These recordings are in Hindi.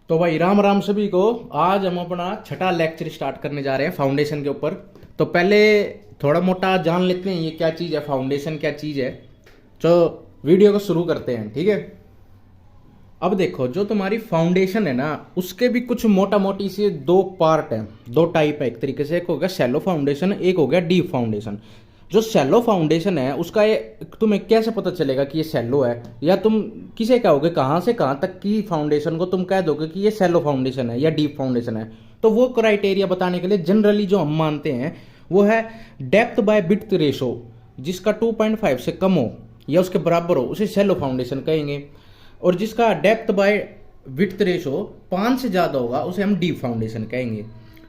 तो भाई राम राम सभी को। आज हम अपना छठा लेक्चर स्टार्ट करने जा रहे हैं फाउंडेशन के ऊपर। तो पहले थोड़ा मोटा जान लेते हैं ये क्या चीज़ है, फाउंडेशन क्या चीज़ है। तो वीडियो को शुरू करते हैं, ठीक है। अब देखो, जो तुम्हारी फाउंडेशन है ना, उसके भी कुछ मोटा मोटी से दो पार्ट हैं, दो टाइप है। एक तरीके से एक हो गया शैलो फाउंडेशन, एक हो गया डीप फाउंडेशन। जो शैलो फाउंडेशन है उसका ये तुम्हें कैसे पता चलेगा कि ये शैलो है, या तुम किसे कहोगे कहाँ से कहाँ तक की फाउंडेशन को तुम कह दोगे कि ये शैलो फाउंडेशन है या डीप फाउंडेशन है। तो वो क्राइटेरिया बताने के लिए जनरली जो हम मानते हैं वो है डेप्थ बाय विड्थ रेशो, जिसका 2.5 से कम हो या उसके बराबर हो उसे शैलो फाउंडेशन कहेंगे। और जिसका डेप्थ बाय विड्थ रेशो 5 से ज़्यादा होगा उसे हम डीप फाउंडेशन कहेंगे,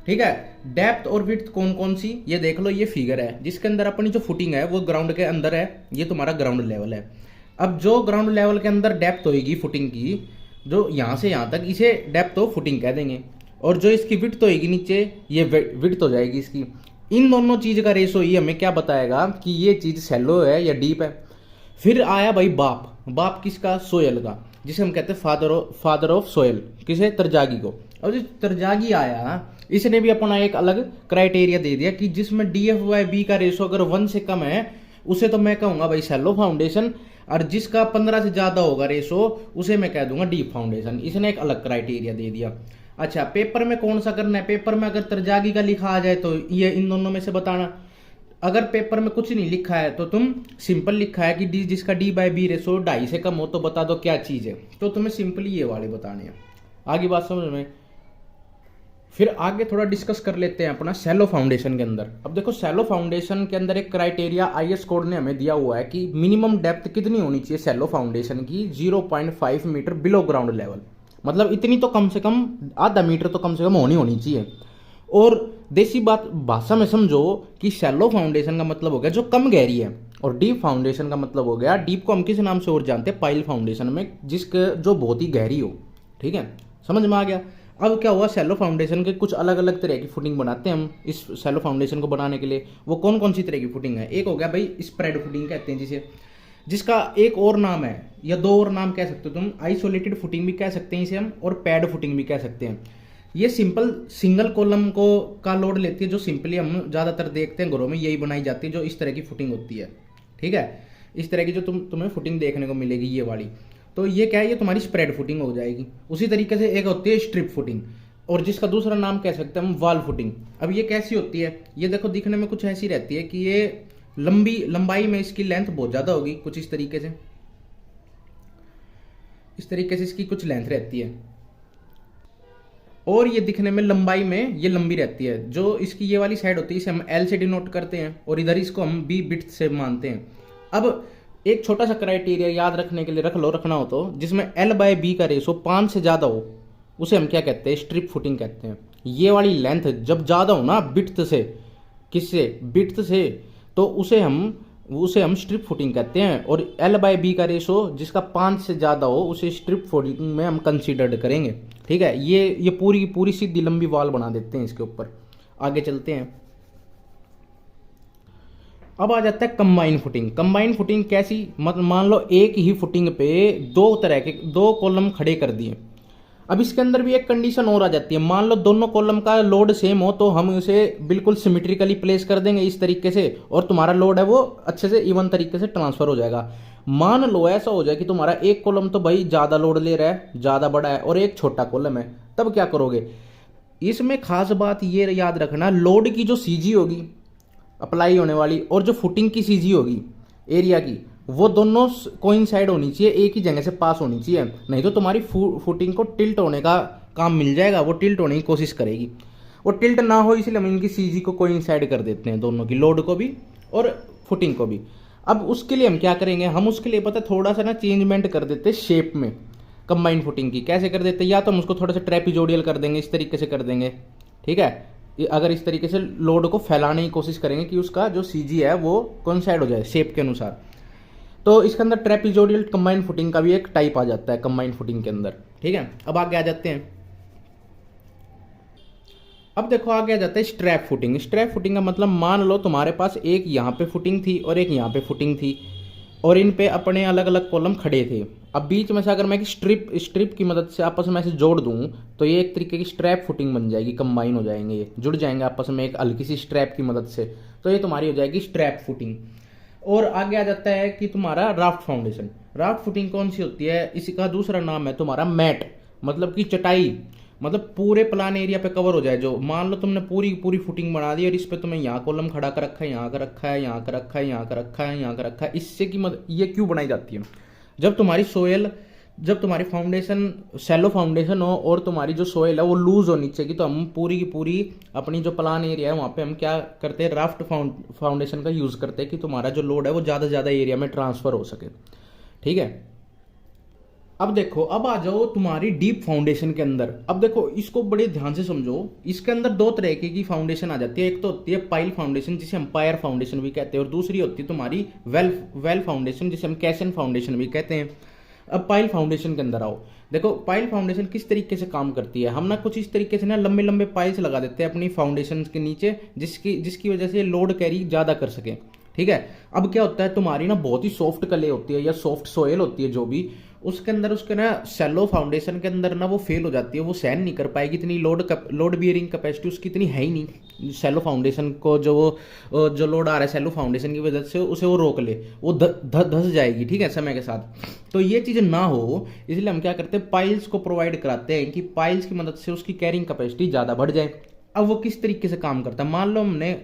ठीक है। डेप्थ और विड्थ कौन कौन सी, ये देख लो, ये फिगर है जिसके अंदर अपनी जो फुटिंग है वो ग्राउंड के अंदर है, ये तुम्हारा ग्राउंड लेवल है। अब जो ग्राउंड लेवल के अंदर डेप्थ होगी फुटिंग की, जो यहाँ से यहाँ तक, इसे डेप्थ ऑफ फुटिंग कह देंगे। और जो इसकी विड्थ होगी नीचे, ये विड्थ हो जाएगी इसकी। इन दोनों चीज़ का रेशो ही हमें क्या बताएगा कि ये चीज़ शैलो है या डीप है। फिर आया भाई बाप। बाप किसका? सोयल का, जिसे हम कहते हैं फादर ऑफ सोयल, किसे? तरजागी को। और जो तरजागी आया इसने भी अपना एक अलग क्राइटेरिया दे दिया कि जिसमें डीएफ बाय बी का रेशो अगर 1 से कम है उसे तो मैं कहूंगा भाई शैलो फाउंडेशन, और जिसका 15 से ज्यादा होगा रेशो उसे मैं कह दूंगा डीप फाउंडेशन। इसने एक अलग क्राइटेरिया दे दिया। अच्छा, पेपर में कौन सा करना है? पेपर में अगर तरजागी का लिखा आ जाए तो ये इन दोनों में से बताना। अगर पेपर में कुछ नहीं लिखा है तो तुम सिंपल लिखा है कि डी, जिसका डी बाय बी रेशो 2.5 से कम हो तो बता दो क्या चीज है, तो तुम्हें सिंपली ये वाले बताने हैं। आगे बात समझ में। फिर आगे थोड़ा डिस्कस कर लेते हैं अपना शैलो फाउंडेशन के अंदर। अब देखो, शैलो फाउंडेशन के अंदर एक क्राइटेरिया आईएस कोड ने हमें दिया हुआ है कि मिनिमम डेप्थ कितनी होनी चाहिए शैलो फाउंडेशन की? 0.5 मीटर बिलो ग्राउंड लेवल। मतलब इतनी तो कम से कम, आधा मीटर तो कम से कम होनी चाहिए। और देसी बात भाषा में समझो कि शैलो फाउंडेशन का मतलब हो गया जो कम गहरी है, और डीप फाउंडेशन का मतलब हो गया, डीप को हम किस नाम से और जानते हैं? पाइल फाउंडेशन में, जिसके जो बहुत ही गहरी हो, ठीक है। समझ में आ गया। अब क्या हुआ, शैलो फाउंडेशन के कुछ अलग अलग तरह की फुटिंग बनाते हैं हम इस शैलो फाउंडेशन को बनाने के लिए। वो कौन कौन सी तरह की फुटिंग है? एक हो गया भाई स्प्रेड फुटिंग कहते हैं जिसे, जिसका एक और नाम है या दो और नाम कह सकते हो तुम। आइसोलेटेड फुटिंग भी कह सकते हैं इसे हम, और पैड फुटिंग भी कह सकते हैं। ये सिंपल सिंगल कॉलम को का लोड लेती है, जो सिंपली हम ज़्यादातर देखते हैं घरों में, यही बनाई जाती है जो इस तरह की फुटिंग होती है, ठीक है। इस तरह की जो तुम्हें फुटिंग देखने को मिलेगी, ये वाली। तो ये क्या है, ये तुम्हारी स्प्रेड फुटिंग हो जाएगी। उसी तरीके से एक होती है स्ट्रिप फुटिंग, और जिसका दूसरा नाम कह सकते हैं हम वॉल फुटिंग। अब ये कैसी होती है? ये देखो, दिखने में कुछ ऐसी रहती है कि ये लंबाई में इसकी लेंथ बहुत ज़्यादा होगी, कुछ इस तरीके से, इसकी कुछ लेंथ रहती है, और ये दिखने में लंबाई में ये लंबी रहती है। जो इसकी ये वाली साइड होती है इसे हम एल से डिनोट करते हैं, और इधर इसको हम बी बिट से मानते हैं। अब एक छोटा सा क्राइटेरिया याद रखने के लिए रखना हो तो, जिसमें एल बाय बी का रेशो 5 से ज़्यादा हो उसे हम क्या कहते हैं? स्ट्रिप फुटिंग कहते हैं। ये वाली लेंथ जब ज़्यादा हो ना बिट्थ से, किससे? बिट्थ से, तो उसे हम स्ट्रिप फुटिंग कहते हैं। और एल बाय बी का रेशो जिसका 5 से ज़्यादा हो उसे स्ट्रिप फुटिंग में हम कंसीडर्ड करेंगे, ठीक है। ये पूरी सीधी लंबी वॉल बना देते हैं इसके ऊपर। आगे चलते हैं। अब आ जाता है कंबाइन फुटिंग। कंबाइन फुटिंग कैसी? मतलब मान लो एक ही फुटिंग पे दो कॉलम खड़े कर दिए। अब इसके अंदर भी एक कंडीशन और आ जाती है। मान लो दोनों कॉलम का लोड सेम हो तो हम उसे बिल्कुल सिमेट्रिकली प्लेस कर देंगे इस तरीके से, और तुम्हारा लोड है वो अच्छे से इवन तरीके से ट्रांसफर हो जाएगा। मान लो ऐसा हो जाए कि तुम्हारा एक कॉलम तो भाई ज़्यादा लोड ले रहा है, ज़्यादा बड़ा है, और एक छोटा कॉलम है, तब क्या करोगे? इसमें खास बात ये याद रखना, लोड की जो सीजी होगी अप्लाई होने वाली, और जो फुटिंग की सीजी होगी एरिया की, वो दोनों कोइंसाइड होनी चाहिए, एक ही जगह से पास होनी चाहिए। नहीं तो तुम्हारी फुटिंग को टिल्ट होने का काम मिल जाएगा, वो टिल्ट होने की कोशिश करेगी। वो टिल्ट ना हो इसलिए हम इनकी सीजी को कोइंसाइड कर देते हैं, दोनों की, लोड को भी और फुटिंग को भी। अब उसके लिए हम क्या करेंगे? हम उसके लिए पता थोड़ा सा ना चेंजमेंट कर देते हैं शेप में कंबाइन फुटिंग की। कैसे कर देते हैं? या तो हम उसको थोड़ा सा ट्रेपिजोडियल कर देंगे, इस तरीके से कर देंगे, ठीक है। अगर इस तरीके से लोड को फैलाने की कोशिश करेंगे कि उसका जो सीजी है वो कोइंसाइड हो जाए शेप के अनुसार, तो इसके अंदर ट्रेपिजोडियल कंबाइन फुटिंग का भी एक टाइप आ जाता है कंबाइन फुटिंग के अंदर, ठीक है। अब आगे आ जाते हैं। अब देखो आगे आ जाता है स्ट्रैप फुटिंग। स्ट्रैप फुटिंग का मतलब, मान लो तुम्हारे पास एक यहाँ पे फुटिंग थी और एक यहाँ पे फुटिंग थी, और इन पे अपने अलग अलग कॉलम खड़े थे, अब बीच में से अगर मैं एक स्ट्रिप की मदद से आपस में ऐसे जोड़ दूं तो ये एक तरीके की स्ट्रैप फुटिंग बन जाएगी, कंबाइन हो जाएंगे, ये जुड़ जाएंगे आपस में एक हल्की सी स्ट्रैप की मदद से, तो ये तुम्हारी हो जाएगी स्ट्रैप फुटिंग। और आगे आ जाता है कि तुम्हारा राफ्ट फाउंडेशन। राफ्ट फुटिंग कौन सी होती है, इसी का दूसरा नाम है तुम्हारा मैट, मतलब कि चटाई, मतलब पूरे प्लान एरिया पे कवर हो जाए। जो मान लो तुमने पूरी पूरी फुटिंग बना दी और इस पे तुम्हें यहाँ कॉलम खड़ा कर रखा है, यहाँ का रखा है, यहाँ का रखा है, यहाँ का रखा है, यहाँ का रखा है, इससे की ये क्यों बनाई जाती है, जब तुम्हारी सोयल, जब तुम्हारी फाउंडेशन शैलो फाउंडेशन हो और तुम्हारी जो सोयल है वो लूज हो नीचे की, तो हम पूरी की पूरी अपनी जो प्लान एरिया है वहाँ पे हम क्या करते हैं, राफ्ट फाउंडेशन का यूज़ करते हैं कि तुम्हारा जो लोड है वो ज़्यादा से ज़्यादा एरिया में ट्रांसफ़र हो सके। ठीक है, अब देखो, अब आ जाओ तुम्हारी डीप फाउंडेशन के अंदर। अब देखो इसको बड़े ध्यान से समझो, इसके अंदर दो तरह की फाउंडेशन आ जाती है। एक तो होती है पाइल फाउंडेशन जिसे हम पायर फाउंडेशन भी कहते हैं, और दूसरी होती है तुम्हारी वेल फाउंडेशन जिसे हम कैसन फाउंडेशन भी कहते हैं। अब पाइल फाउंडेशन के अंदर आओ, देखो पाइल फाउंडेशन किस तरीके से काम करती है। हम ना कुछ इस तरीके से ना लंबे लंबे पाइल्स लगा देते हैं अपनी फाउंडेशन के नीचे, जिसकी वजह से लोड कैरी ज़्यादा कर सके। ठीक है, अब क्या होता है, तुम्हारी ना बहुत ही सॉफ्ट क्ले होती है या सॉफ्ट सोयल होती है जो भी, उसके अंदर उसके ना शैलो फाउंडेशन के अंदर ना वो फेल हो जाती है, वो सहन नहीं कर पाएगी, इतनी लोड बियरिंग कैपेसिटी उसकी इतनी है ही नहीं। शैलो फाउंडेशन को जो लोड आ रहा है शैलो फाउंडेशन की वजह से उसे वो रोक ले, वो धस जाएगी। ठीक है, समय के साथ। तो ये चीज़ ना हो इसलिए हम क्या करते हैं, पाइल्स को प्रोवाइड कराते हैं कि पाइल्स की मदद से उसकी कैरिंग कैपेसिटी ज़्यादा बढ़ जाए। अब वो किस तरीके से काम करता है, मान लो हमने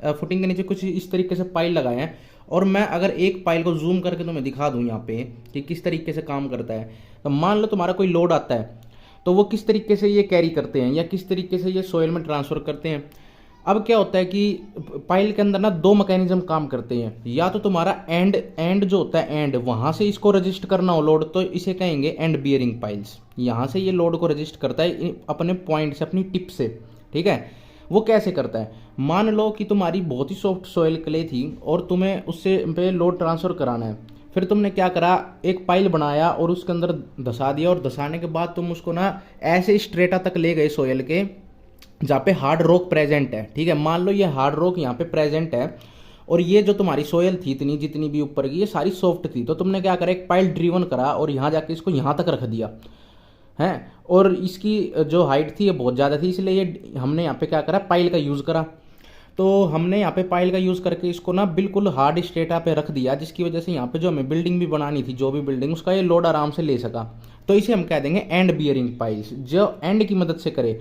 फुटिंग के नीचे कुछ इस तरीके से पाइल लगाए हैं, और मैं अगर एक पाइल को जूम करके तुम्हें दिखा दूं यहाँ पे कि किस तरीके से काम करता है, तो मान लो तुम्हारा कोई लोड आता है तो वो किस तरीके से ये कैरी करते हैं या किस तरीके से ये सोयल में ट्रांसफ़र करते हैं। अब क्या होता है कि पाइल के अंदर ना दो मैकेनिज्म काम करते हैं, या तो तुम्हारा एंड जो होता है एंड, वहाँ से इसको रजिस्ट करना हो लोड तो इसे कहेंगे एंड बियरिंग पाइल्स। यहाँ से ये लोड को रजिस्ट करता है अपने पॉइंट से, अपनी टिप से। ठीक है, वो कैसे करता है, मान लो कि तुम्हारी बहुत ही सॉफ्ट सोयल क्ले थी और तुम्हें उससे पे लोड ट्रांसफ़र कराना है, फिर तुमने क्या करा, एक पाइल बनाया और उसके अंदर धसा दिया, और धसाने के बाद तुम उसको ना ऐसे स्ट्रेटा तक ले गए सोयल के जहाँ पे हार्ड रॉक प्रेजेंट है। ठीक है, मान लो ये हार्ड रॉक यहाँ पे प्रेजेंट है और ये जो तुम्हारी सोयल थी इतनी जितनी भी ऊपर की ये सारी सॉफ्ट थी, तो तुमने क्या करा, एक पाइल ड्रिवन करा और यहाँ जाके इसको यहाँ तक रख दिया है, और इसकी जो हाइट थी ये बहुत ज़्यादा थी, इसलिए ये हमने यहाँ पे क्या करा, पाइल का यूज़ करा। तो हमने यहाँ पे पाइल का यूज़ करके इसको ना बिल्कुल हार्ड स्ट्रेटा पे रख दिया, जिसकी वजह से यहाँ पे जो हमें बिल्डिंग भी बनानी थी, जो भी बिल्डिंग, उसका ये लोड आराम से ले सका। तो इसे हम कह देंगे एंड बियरिंग पाइल्स, जो एंड की मदद से करे।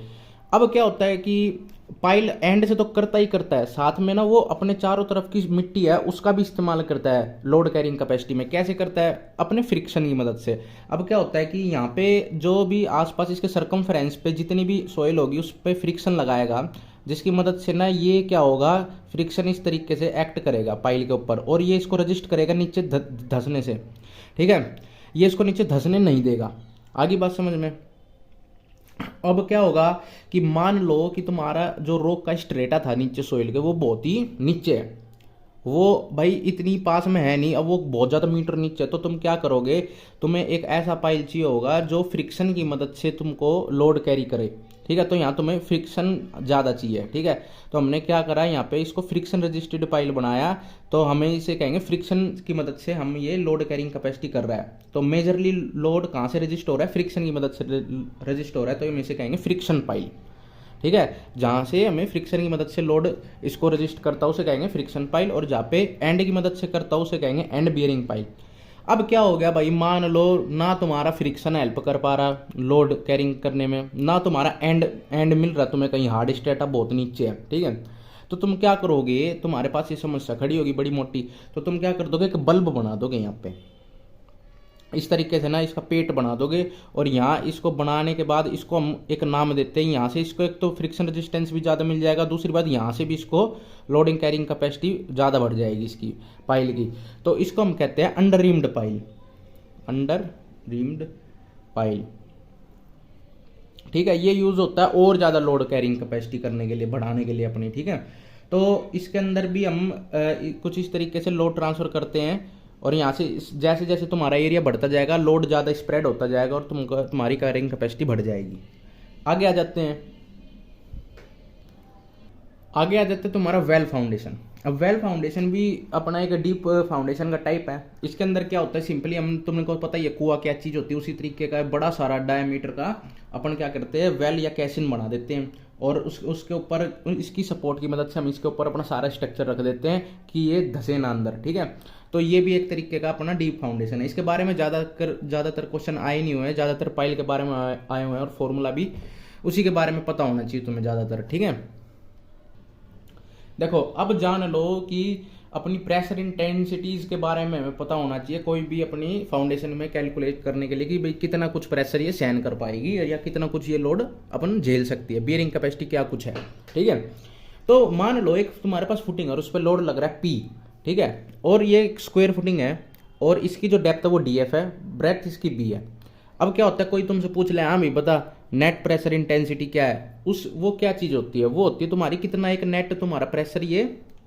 अब क्या होता है कि पाइल एंड से तो करता ही करता है, साथ में ना वो अपने चारों तरफ की मिट्टी है उसका भी इस्तेमाल करता है लोड कैरिंग कैपेसिटी में। कैसे करता है, अपने फ्रिक्शन की मदद से। अब क्या होता है कि यहाँ पे जो भी आसपास इसके सरकमफ्रेंस पे जितनी भी सोइल होगी उस पर फ्रिक्शन लगाएगा, जिसकी मदद से ना ये क्या होगा, फ्रिक्शन इस तरीके से एक्ट करेगा पाइल के ऊपर और ये इसको रजिस्ट करेगा नीचे धंसने से। ठीक है, ये इसको नीचे धंसने नहीं देगा। आगे बात समझ में। अब क्या होगा कि मान लो कि तुम्हारा जो रॉक का स्ट्रेटा था नीचे सोइल के, वो बहुत ही नीचे है, वो भाई इतनी पास में है नहीं, अब वो बहुत ज़्यादा मीटर नीचे है, तो तुम क्या करोगे, तुम्हें एक ऐसा पाइल चाहिए होगा जो फ्रिक्शन की मदद से तुमको लोड कैरी करे। ठीक है, तो यहाँ तुम्हें फ्रिक्शन ज़्यादा चाहिए। ठीक है, तो हमने क्या करा, यहाँ पे इसको फ्रिक्शन रजिस्टर्ड पाइल बनाया, तो हमें इसे कहेंगे फ्रिक्शन की मदद से हम ये लोड कैरिंग कैपेसिटी कर रहा है। तो मेजरली लोड कहाँ से रजिस्ट हो रहा है, फ्रिक्शन की मदद से रजिस्ट हो रहा है, तो हम इसे कहेंगे फ्रिक्शन पाइल। ठीक है, जहाँ से हमें फ्रिक्शन की मदद से लोड इसको रजिस्ट करता हूँ उसे कहेंगे फ्रिक्शन पाइल, और जहाँ पे एंड की मदद से करता हूँ उसे कहेंगे एंड बियरिंग पाइल। अब क्या हो गया भाई, मान लो ना तुम्हारा फ्रिक्शन हेल्प कर पा रहा लोड कैरिंग करने में, ना तुम्हारा एंड मिल रहा तुम्हें, कहीं हार्ड स्ट्रेटा बहुत नीचे है। ठीक है, तो तुम क्या करोगे, तुम्हारे पास ये समस्या खड़ी होगी बड़ी मोटी, तो तुम क्या कर दोगे, एक बल्ब बना दोगे यहाँ पे इस तरीके से ना, इसका पेट बना दोगे, और यहाँ इसको बनाने के बाद इसको हम एक नाम देते हैं। यहाँ से इसको एक तो फ्रिक्शन रेजिस्टेंस भी ज़्यादा मिल जाएगा, दूसरी बात यहाँ से भी इसको लोडिंग कैरिंग कैपेसिटी ज़्यादा बढ़ जाएगी इसकी पाइल की। तो इसको हम कहते हैं अंडर रीम्ड पाइल, अंडर रीम्ड पाइल। ठीक है, ये यूज़ होता है और ज़्यादा लोड कैरिंग कैपेसिटी करने के लिए, बढ़ाने के लिए अपनी। ठीक है, तो इसके अंदर भी हम कुछ इस तरीके से लोड ट्रांसफ़र करते हैं, और यहाँ से जैसे जैसे तुम्हारा एरिया बढ़ता जाएगा लोड ज़्यादा स्प्रेड होता जाएगा और तुम्हारी कैरिंग कैपेसिटी बढ़ जाएगी। आगे आ जाते हैं। आगे आ जाते तुम्हारा वेल फाउंडेशन। अब वेल फाउंडेशन भी अपना एक डीप फाउंडेशन का टाइप है। इसके अंदर क्या होता है, सिंपली हम तुमको पता ही है कुआं क्या चीज़ होती है, उसी तरीके का बड़ा सारा डायमीटर का अपन क्या करते हैं वेल या कैसिन बना देते हैं, और उसके ऊपर इसकी सपोर्ट की मदद से हम इसके ऊपर अपना सारा स्ट्रक्चर रख देते हैं कि ये धसे ना अंदर। ठीक है, तो ये भी एक तरीके का अपना डीप फाउंडेशन है। इसके बारे में ज़्यादातर क्वेश्चन आए नहीं हुए हैं, ज़्यादातर पाइल के बारे में आए हुए हैं, और फॉर्मूला भी उसी के बारे में पता होना चाहिए तुम्हें ज़्यादातर। ठीक है, देखो अब जान लो कि अपनी प्रेशर इंटेंसिटीज के बारे में हमें पता होना चाहिए कोई भी अपनी फाउंडेशन में कैलकुलेट करने के लिए कि भाई कितना कुछ प्रेशर ये सहन कर पाएगी या कितना कुछ ये लोड अपन झेल सकती है, बियरिंग कैपेसिटी क्या कुछ है। ठीक है, तो मान लो एक तुम्हारे पास फुटिंग है और उस पर लोड लग रहा है पी। ठीक है, और ये स्क्वायर फुटिंग है और इसकी जो डेप्थ है वो डी एफ है, ब्रेथ इसकी बी है। अब क्या होता है, कोई तुमसे पूछ ले हाँ भाई बता नेट प्रेशर इंटेंसिटी क्या है, उस वो क्या चीज़ होती है, वो होती है तुम्हारी कितना एक नेट तुम्हारा प्रेशर ये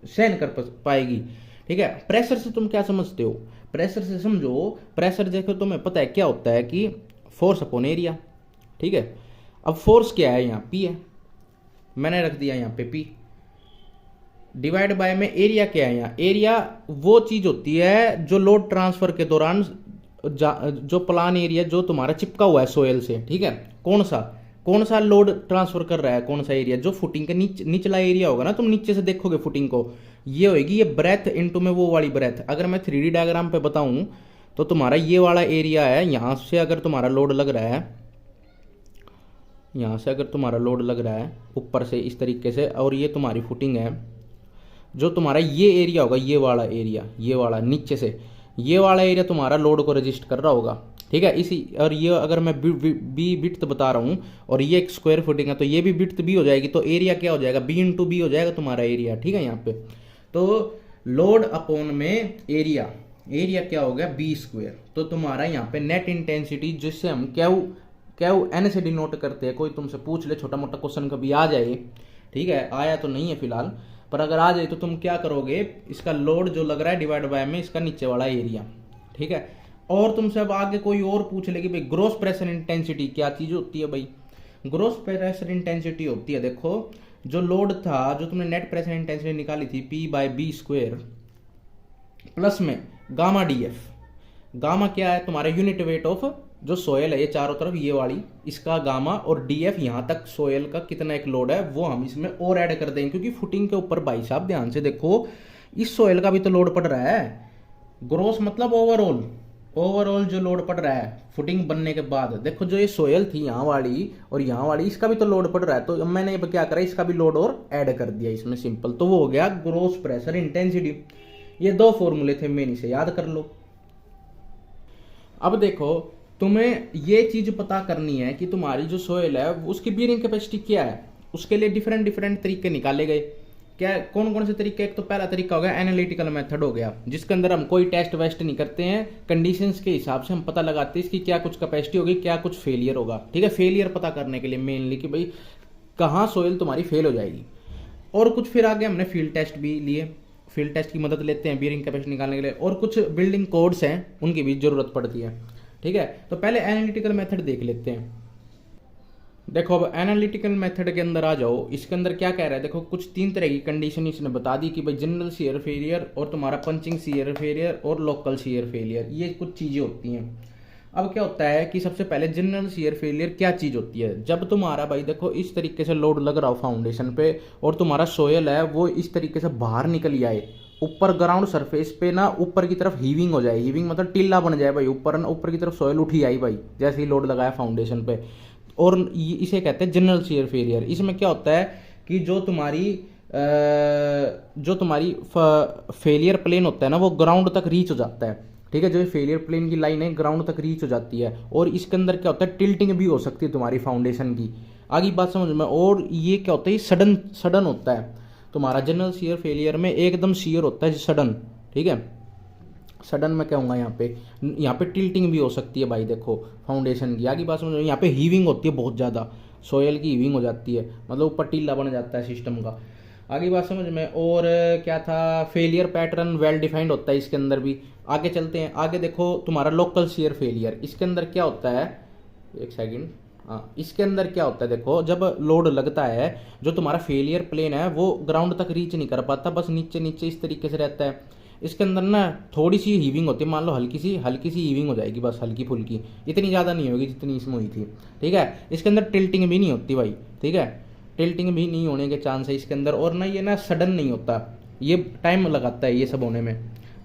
सहन कर पाएगी। ठीक है, प्रेशर से तुम क्या समझते हो, प्रेशर से समझो, प्रेशर देखो तुम्हें पता है क्या होता है कि फोर्स अपॉन एरिया। ठीक है, अब फोर्स क्या है, यहाँ पी है, मैंने रख दिया यहाँ पे पी, डिवाइड बाय में एरिया क्या है, यहाँ एरिया वो चीज होती है जो लोड ट्रांसफर के दौरान जो प्लान एरिया जो तुम्हारा चिपका हुआ है सोयल से। ठीक है, कौन सा लोड ट्रांसफर कर रहा है, कौन सा एरिया, जो फुटिंग का निचला एरिया होगा ना, तुम नीचे से देखोगे फुटिंग को, ये होगी ये ब्रेथ इनटू में वो वाली ब्रेथ। अगर मैं 3D डायग्राम पे बताऊं तो तुम्हारा ये वाला एरिया है, यहां से अगर तुम्हारा लोड लग रहा है, यहां से अगर तुम्हारा लोड लग रहा है ऊपर से इस तरीके से, और ये तुम्हारी फुटिंग है, जो तुम्हारा ये एरिया होगा, ये वाला एरिया, ये वाला नीचे से ये वाला एरिया तुम्हारा लोड को रजिस्ट कर रहा होगा। ठीक है, इसी और ये अगर मैं बी बिट्थ बता रहा हूँ और ये एक स्क्वायर फुटिंग है तो ये भी बिट्थ बी हो जाएगी, तो एरिया क्या हो जाएगा, बी इंटू बी हो जाएगा तुम्हारा एरिया। ठीक है, यहाँ पे तो लोड अपॉन में एरिया, एरिया क्या हो गया बी स्क्वायर, तो तुम्हारा यहाँ पे नेट इंटेंसिटी जिससे हम क्यू एन से डिनोट करते हैं। कोई तुमसे पूछ ले, छोटा मोटा क्वेश्चन कभी आ जाए, ठीक है, आया तो नहीं है फिलहाल, पर अगर आ जाए तो तुम क्या करोगे, इसका लोड जो लग रहा है डिवाइड बाय में इसका नीचे वाला एरिया। ठीक है, और तुमसे अब आगे कोई और पूछ ले कि भाई ग्रॉस प्रेशर इंटेंसिटी क्या चीज होती है, भाई ग्रॉस प्रेशर इंटेंसिटी होती है, देखो जो लोड था, जो तुमने नेट प्रेशर इंटेंसिटी निकाली थी P by B square plus में गामा डी एफ। गामा क्या है, तुम्हारा यूनिट वेट ऑफ जो सोयल है, ये चारों तरफ ये वाली, इसका गामा, और डीएफ यहां तक सोयल का कितना एक लोड है वो हम इसमें और ऐड कर देंगे, क्योंकि फुटिंग के ऊपर भाई साहब ध्यान से देखो इस सोयल का भी तो लोड पड़ रहा है। ग्रोस मतलब ओवरऑल जो लोड पड़ रहा है फुटिंग बनने के बाद, देखो जो ये सोयल थी यहाँ वाली और यहाँ वाली, इसका भी तो लोड पड़ रहा है, तो मैंने क्या करा, इसका भी लोड और ऐड कर दिया इसमें, सिंपल, तो वो हो गया ग्रोस प्रेशर इंटेंसिटी। ये दो फॉर्मूले थे, मेन इसे याद कर लो। अब देखो तुम्हें ये चीज पता करनी है कि तुम्हारी जो सोयल है उसकी बियरिंग कैपेसिटी क्या है, उसके लिए डिफरेंट तरीके निकाले गए। क्या कौन कौन से तरीके, एक तो पहला तरीका हो गया एनालिटिकल मेथड हो गया, जिसके अंदर हम कोई टेस्ट वेस्ट नहीं करते हैं, कंडीशंस के हिसाब से हम पता लगाते हैं इसकी क्या कुछ कैपेसिटी होगी, क्या कुछ फेलियर होगा। ठीक है, फेलियर पता करने के लिए मेनली कि भाई कहाँ सोयल तुम्हारी फेल हो जाएगी। और कुछ फिर आगे हमने फील्ड टेस्ट भी लिए, फील्ड टेस्ट की मदद लेते हैं बियरिंग कैपेसिटी निकालने के लिए, और कुछ बिल्डिंग कोड्स हैं उनकी भी जरूरत पड़ती है। ठीक है, तो पहले एनालिटिकल मेथड देख लेते हैं। देखो अब एनालिटिकल मेथड के अंदर आ जाओ, इसके अंदर क्या कह रहा है, देखो कुछ 3 तरह की कंडीशन इसने बता दी कि भाई जनरल शियर फेलियर और तुम्हारा पंचिंग शियर फेलियर और लोकल शियर फेलियर, ये कुछ चीजें होती हैं। अब क्या होता है कि सबसे पहले जनरल शियर फेलियर क्या चीज होती है, जब तुम्हारा भाई देखो इस तरीके से लोड लग रहा हो फाउंडेशन पे और तुम्हारा सोयल है वो इस तरीके से बाहर निकल आए, ऊपर ग्राउंड सरफेस पे ना ऊपर की तरफ हीविंग हो जाए, हीविंग मतलब टिल्ला बन जाए भाई, ऊपर की तरफ सोयल उठी आई भाई जैसे ही लोड लगाया फाउंडेशन पे, और इसे कहते हैं जनरल शियर फेलियर। इसमें क्या होता है कि जो तुम्हारी फेलियर प्लेन होता है ना वो ग्राउंड तक रीच हो जाता है। ठीक है, जो फेलियर प्लेन की लाइन है ग्राउंड तक रीच हो जाती है, और इसके अंदर क्या होता है टिल्टिंग भी हो सकती है तुम्हारी फाउंडेशन की, आगे बात समझ में। और ये क्या होता है, सडन होता है तुम्हारा जनरल शियर फेलियर में, एकदम शियर होता है सडन। ठीक है, सडन में क्या होगा, यहाँ पे टिल्टिंग भी हो सकती है भाई, देखो फाउंडेशन की, आगे बात समझ, यहाँ पे हीविंग होती है बहुत ज़्यादा, सोयल की हीविंग हो जाती है, मतलब ऊपर टिल्ला बन जाता है सिस्टम का, आगे बात समझ में। और क्या था, फेलियर पैटर्न वेल डिफाइंड होता है इसके अंदर भी। आगे चलते हैं, आगे देखो तुम्हारा लोकल शियर फेलियर, इसके अंदर क्या होता है, एक सेकेंड हाँ, इसके अंदर क्या होता है देखो, जब लोड लगता है, जो तुम्हारा फेलियर प्लेन है वो ग्राउंड तक रीच नहीं कर पाता, बस नीचे नीचे इस तरीके से रहता है। इसके अंदर ना थोड़ी सी हीविंग होती है, मान लो हल्की सी हीविंग हो जाएगी, बस हल्की फुल्की, इतनी ज़्यादा नहीं होगी जितनी इसमें हुई थी। ठीक है, इसके अंदर टिल्टिंग भी नहीं होती भाई। ठीक है, टिल्टिंग भी नहीं होने के चांस है इसके अंदर, और ना ये ना सडन नहीं होता, ये टाइम लगाता है ये सब होने में।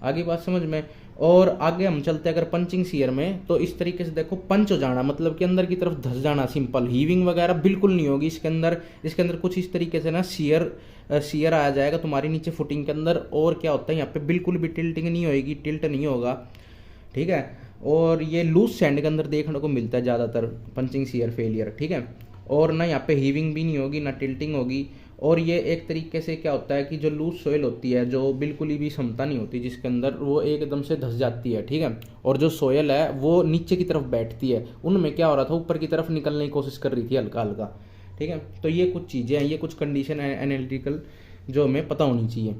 आगे बात समझ में। और आगे हम चलते हैं अगर पंचिंग सीयर में, तो इस तरीके से देखो पंच हो जाना, मतलब कि अंदर की तरफ धस जाना, सिंपल। हीविंग वगैरह बिल्कुल नहीं होगी इसके अंदर। इसके अंदर कुछ इस तरीके से ना सीयर आ जाएगा तुम्हारी नीचे फुटिंग के अंदर। और क्या होता है यहाँ पे बिल्कुल भी टिल्टिंग नहीं होगी, टिल्ट नहीं होगा। ठीक है, और ये लूज सैंड के अंदर देखने को मिलता है ज़्यादातर पंचिंग सीयर फेलियर। ठीक है, और ना यहाँ पे हीविंग भी नहीं होगी, ना टिल्टिंग होगी। और ये एक तरीके से क्या होता है कि जो लूज सोइल होती है, जो बिल्कुल ही भी क्षमता नहीं होती जिसके अंदर, वो एकदम से धस जाती है। ठीक है, और जो सोयल है वो नीचे की तरफ बैठती है, उनमें क्या हो रहा था, ऊपर की तरफ निकलने की कोशिश कर रही थी हल्का हल्का। ठीक है, तो ये कुछ चीज़ें हैं, ये कुछ कंडीशन है एनालिटिकल जो हमें पता होनी चाहिए।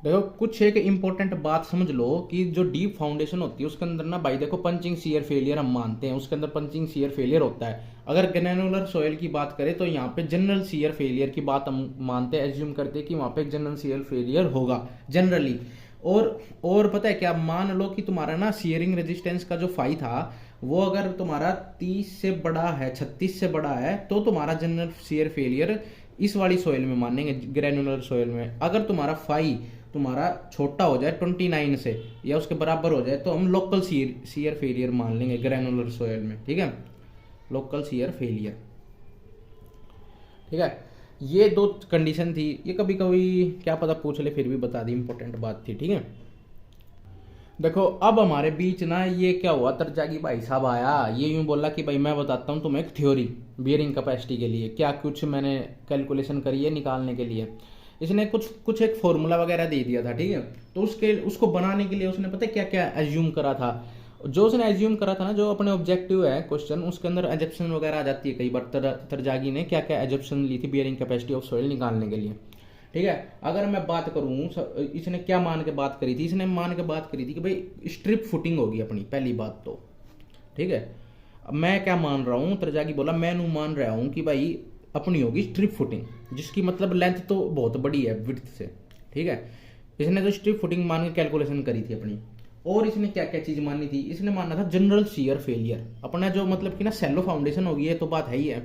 देखो कुछ एक इंपॉर्टेंट बात समझ लो कि जो डीप फाउंडेशन होती है उसके अंदर ना भाई देखो पंचिंग सीयर फेलियर हम मानते हैं, उसके अंदर पंचिंग सीयर फेलियर होता है। अगर ग्रेनुलर सोयल की बात करें तो यहाँ पे जनरल सीयर फेलियर की बात हम मानते हैं, एज्यूम करते हैं कि वहाँ पे जनरल सीयर फेलियर होगा जनरली। और पता है क्या, मान लो कि तुम्हारा ना सीयरिंग रेजिस्टेंस का जो फाई था वो अगर तुम्हारा 30 से बड़ा है, 36 से बड़ा है, तो तुम्हारा जनरल सीयर फेलियर इस वाली सोयल में मानेंगे, ग्रेनुलर सोयल में। अगर तुम्हारा फाई तुम्हारा छोटा हो जाए 29 से या उसके बराबर हो जाए, तो हम लोकल सीयर फेलियर मान लेंगे ग्रेनुलर सोयल में। ठीक है, लोकल सीयर फेलियर। ठीक है, ये दो कंडीशन थी, ये कभी कभी क्या पता पूछ ले, फिर भी बता दी, इंपॉर्टेंट बात थी। ठीक है, देखो अब हमारे बीच ना ये क्या हुआ, तरजागी भाई साहब आया, ये यूं बोला कि भाई मैं बताता हूँ तुम्हें एक थ्योरी बियरिंग कैपेसिटी के लिए, क्या कुछ मैंने कैलकुलेशन करी है निकालने के लिए। इसने कुछ एक फॉर्मूला वगैरह दे दिया था। ठीक है, तो उसको बनाने के लिए उसने पता है क्या क्या एज्यूम करा था। जो उसने एज्यूम करा था ना, जो अपने ऑब्जेक्टिव है क्वेश्चन, उसके अंदर एजप्शन वगैरह आ जाती है कई बार। तरजागी ने क्या क्या एजप्शन ली थी बियरिंग कैपेसिटी ऑफ सॉइल निकालने के लिए। ठीक है, अगर मैं बात करूं इसने क्या मान के बात करी थी, इसने मान के बात करी थी कि भाई स्ट्रिप फुटिंग होगी अपनी पहली बात तो। ठीक है, अब मैं क्या मान रहा हूं, तरजागी बोला मैं नू मान रहा हूं कि भाई अपनी होगी स्ट्रिप फुटिंग, जिसकी मतलब लेंथ तो बहुत बड़ी है विड्थ से। ठीक है, इसने तो स्ट्रिप फुटिंग मान के कैलकुलेशन करी थी अपनी। और इसने क्या क्या चीज मानी थी, इसने माना था जनरल शियर फेलियर अपना, जो मतलब कि ना सेलो फाउंडेशन होगी, ये तो बात है ही है।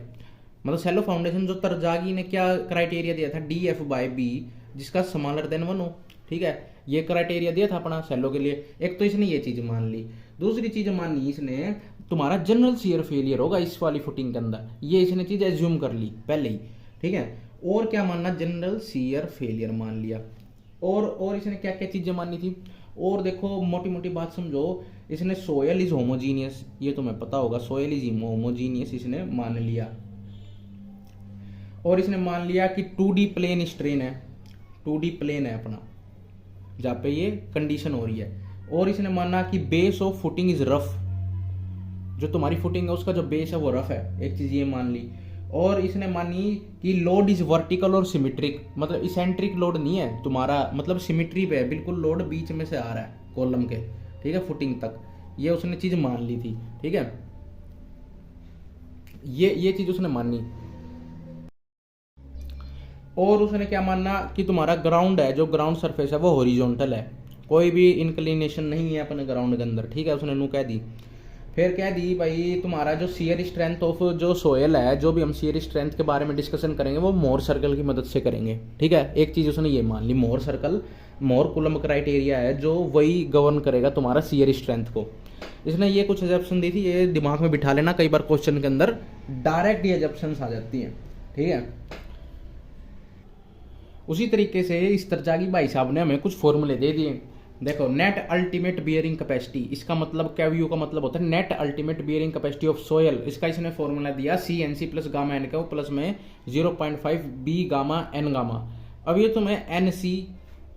मतलब सेलो फाउंडेशन जो तरजागी ने क्या क्राइटेरिया दिया था, DF/B जिसका स्मॉलर देन 1 हो। ठीक है, ये क्राइटेरिया दिया था अपना सेलो के लिए। एक तो इसने ये चीज मान ली, दूसरी चीज मानी इसने तुम्हारा जनरल शियर फेलियर होगा इस वाली फुटिंग के अंदर, ये इसने चीज एज्यूम कर ली पहले ही। ठीक है, और क्या मानना, जनरल शियर फेलियर मान लिया। और इसने क्या क्या चीजें मानी थी, और देखो मोटी मोटी बात समझो, इसने सोयल इज होमोजीनियस, ये तुम्हें पता होगा, सोयल इज होमोजीनियस इसने मान लिया। और इसने मान लिया कि 2D प्लेन स्ट्रेन है, 2D प्लेन है अपना जहाँ पे ये कंडीशन हो रही है। और इसने माना कि base of footing is rough, जो तुम्हारी फुटिंग है उसका जो बेस है वो रफ है, एक चीज ये मान ली। और इसने मानी कि लोड इज वर्टिकल और सिमेट्रिक, मतलब इसेंट्रिक लोड नहीं है तुम्हारा, मतलब सिमेट्री पे है, बिल्कुल लोड बीच में से आ रहा है कॉलम के। ठीक है, फुटिंग तक, ये उसने चीज मान ली थी। ठीक है, ये चीज उसने मानी। और उसने क्या मानना कि तुम्हारा ग्राउंड है, जो ग्राउंड सरफेस है वो हॉरिजॉन्टल है, कोई भी इंक्लिनेशन नहीं है अपने ग्राउंड के अंदर। ठीक है, उसने नू कह दी। फिर कह दी भाई तुम्हारा जो शियर स्ट्रेंथ ऑफ जो सोयल है, जो भी हम शियर स्ट्रेंथ के बारे में डिस्कशन करेंगे वो मोर सर्कल की मदद से करेंगे। ठीक है, एक चीज उसने ये मान ली, मोर सर्कल, मोर कूलम्ब क्राइटेरिया है जो वही गवर्न करेगा तुम्हारा शियर स्ट्रेंथ को। इसने ये कुछ एजप्शन दी थी, ये दिमाग में बिठा लेना, कई बार क्वेश्चन के अंदर डायरेक्ट ये एजप्शन आ जाती हैं। ठीक है, उसी तरीके से इस तरजागी भाई साहब ने हमें कुछ फॉर्मूले दे दिए। देखो, नेट अल्टीमेट बियरिंग कैपेसिटी, इसका मतलब कैव्यू का मतलब होता है net ultimate bearing capacity of soil. इसका इसने फॉर्मूला दिया CNC प्लस गामा एन का प्लस में 0.5 B गामा एन गामा। अब ये तुम्हें NC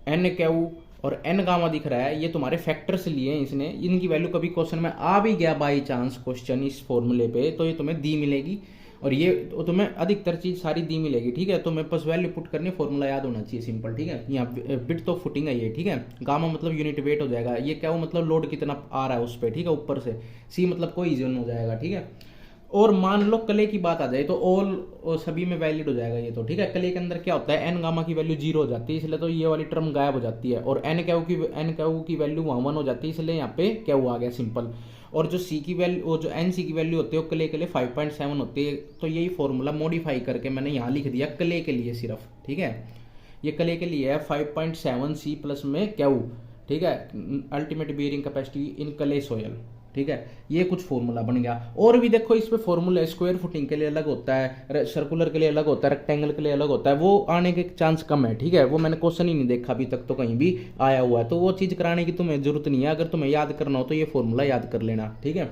एन क्यू और एन गामा दिख रहा है, ये तुम्हारे फैक्टर्स लिए हैं इसने, इनकी वैल्यू कभी क्वेश्चन में आ भी गया बाई चांस क्वेश्चन इस फॉर्मूले पे, तो ये तुम्हें दी मिलेगी। और ये तुम्हें अधिकतर चीज सारी दी मिलेगी। ठीक है, तो मैं बस वैल्यू पुट करनी, फॉर्मूला याद होना चाहिए सिंपल। ठीक है, यहाँ बिट तो फुटिंग है ये। ठीक है, गामा मतलब यूनिट वेट हो जाएगा, ये क्या हो मतलब लोड कितना आ रहा है उस पर। ठीक है, ऊपर से C मतलब कोई रीजन हो जाएगा। ठीक है, और मान लो क्ले की बात आ जाए तो ऑल सभी में वैलिड हो जाएगा ये तो, ठीक है। क्ले के अंदर क्या होता है, एन गामा की वैल्यू 0 हो जाती है, इसलिए तो ये वाली टर्म गायब हो जाती है, और एन क्यू की वैल्यू वहाँ 1 हो जाती है, इसलिए यहाँ पे क्यू आ गया सिंपल। और जो सी की वैल्यू, वो जो एन सी की वैल्यू होती है वो क्ले के लिए 5.7 होती है। तो यही फॉर्मूला मॉडिफाई करके मैंने यहाँ लिख दिया क्ले के लिए सिर्फ, ठीक है। ये क्ले के लिए है 5.7 सी प्लस में क्यू, ठीक है, ultimate bearing capacity in clay soil, ठीक है। ये कुछ फॉर्मूला बन गया। और भी देखो इस पे फॉर्मूला, स्क्वायर फुटिंग के लिए अलग होता है, सर्कुलर के लिए अलग होता है, रेक्टेंगल के लिए अलग होता है, वो आने के चांस कम है, ठीक है। वो मैंने क्वेश्चन ही नहीं देखा अभी तक तो कहीं भी आया हुआ है, तो वो चीज़ कराने की तुम्हें जरूरत नहीं है। अगर तुम्हें याद करना हो तो ये फॉर्मूला याद कर लेना, ठीक है।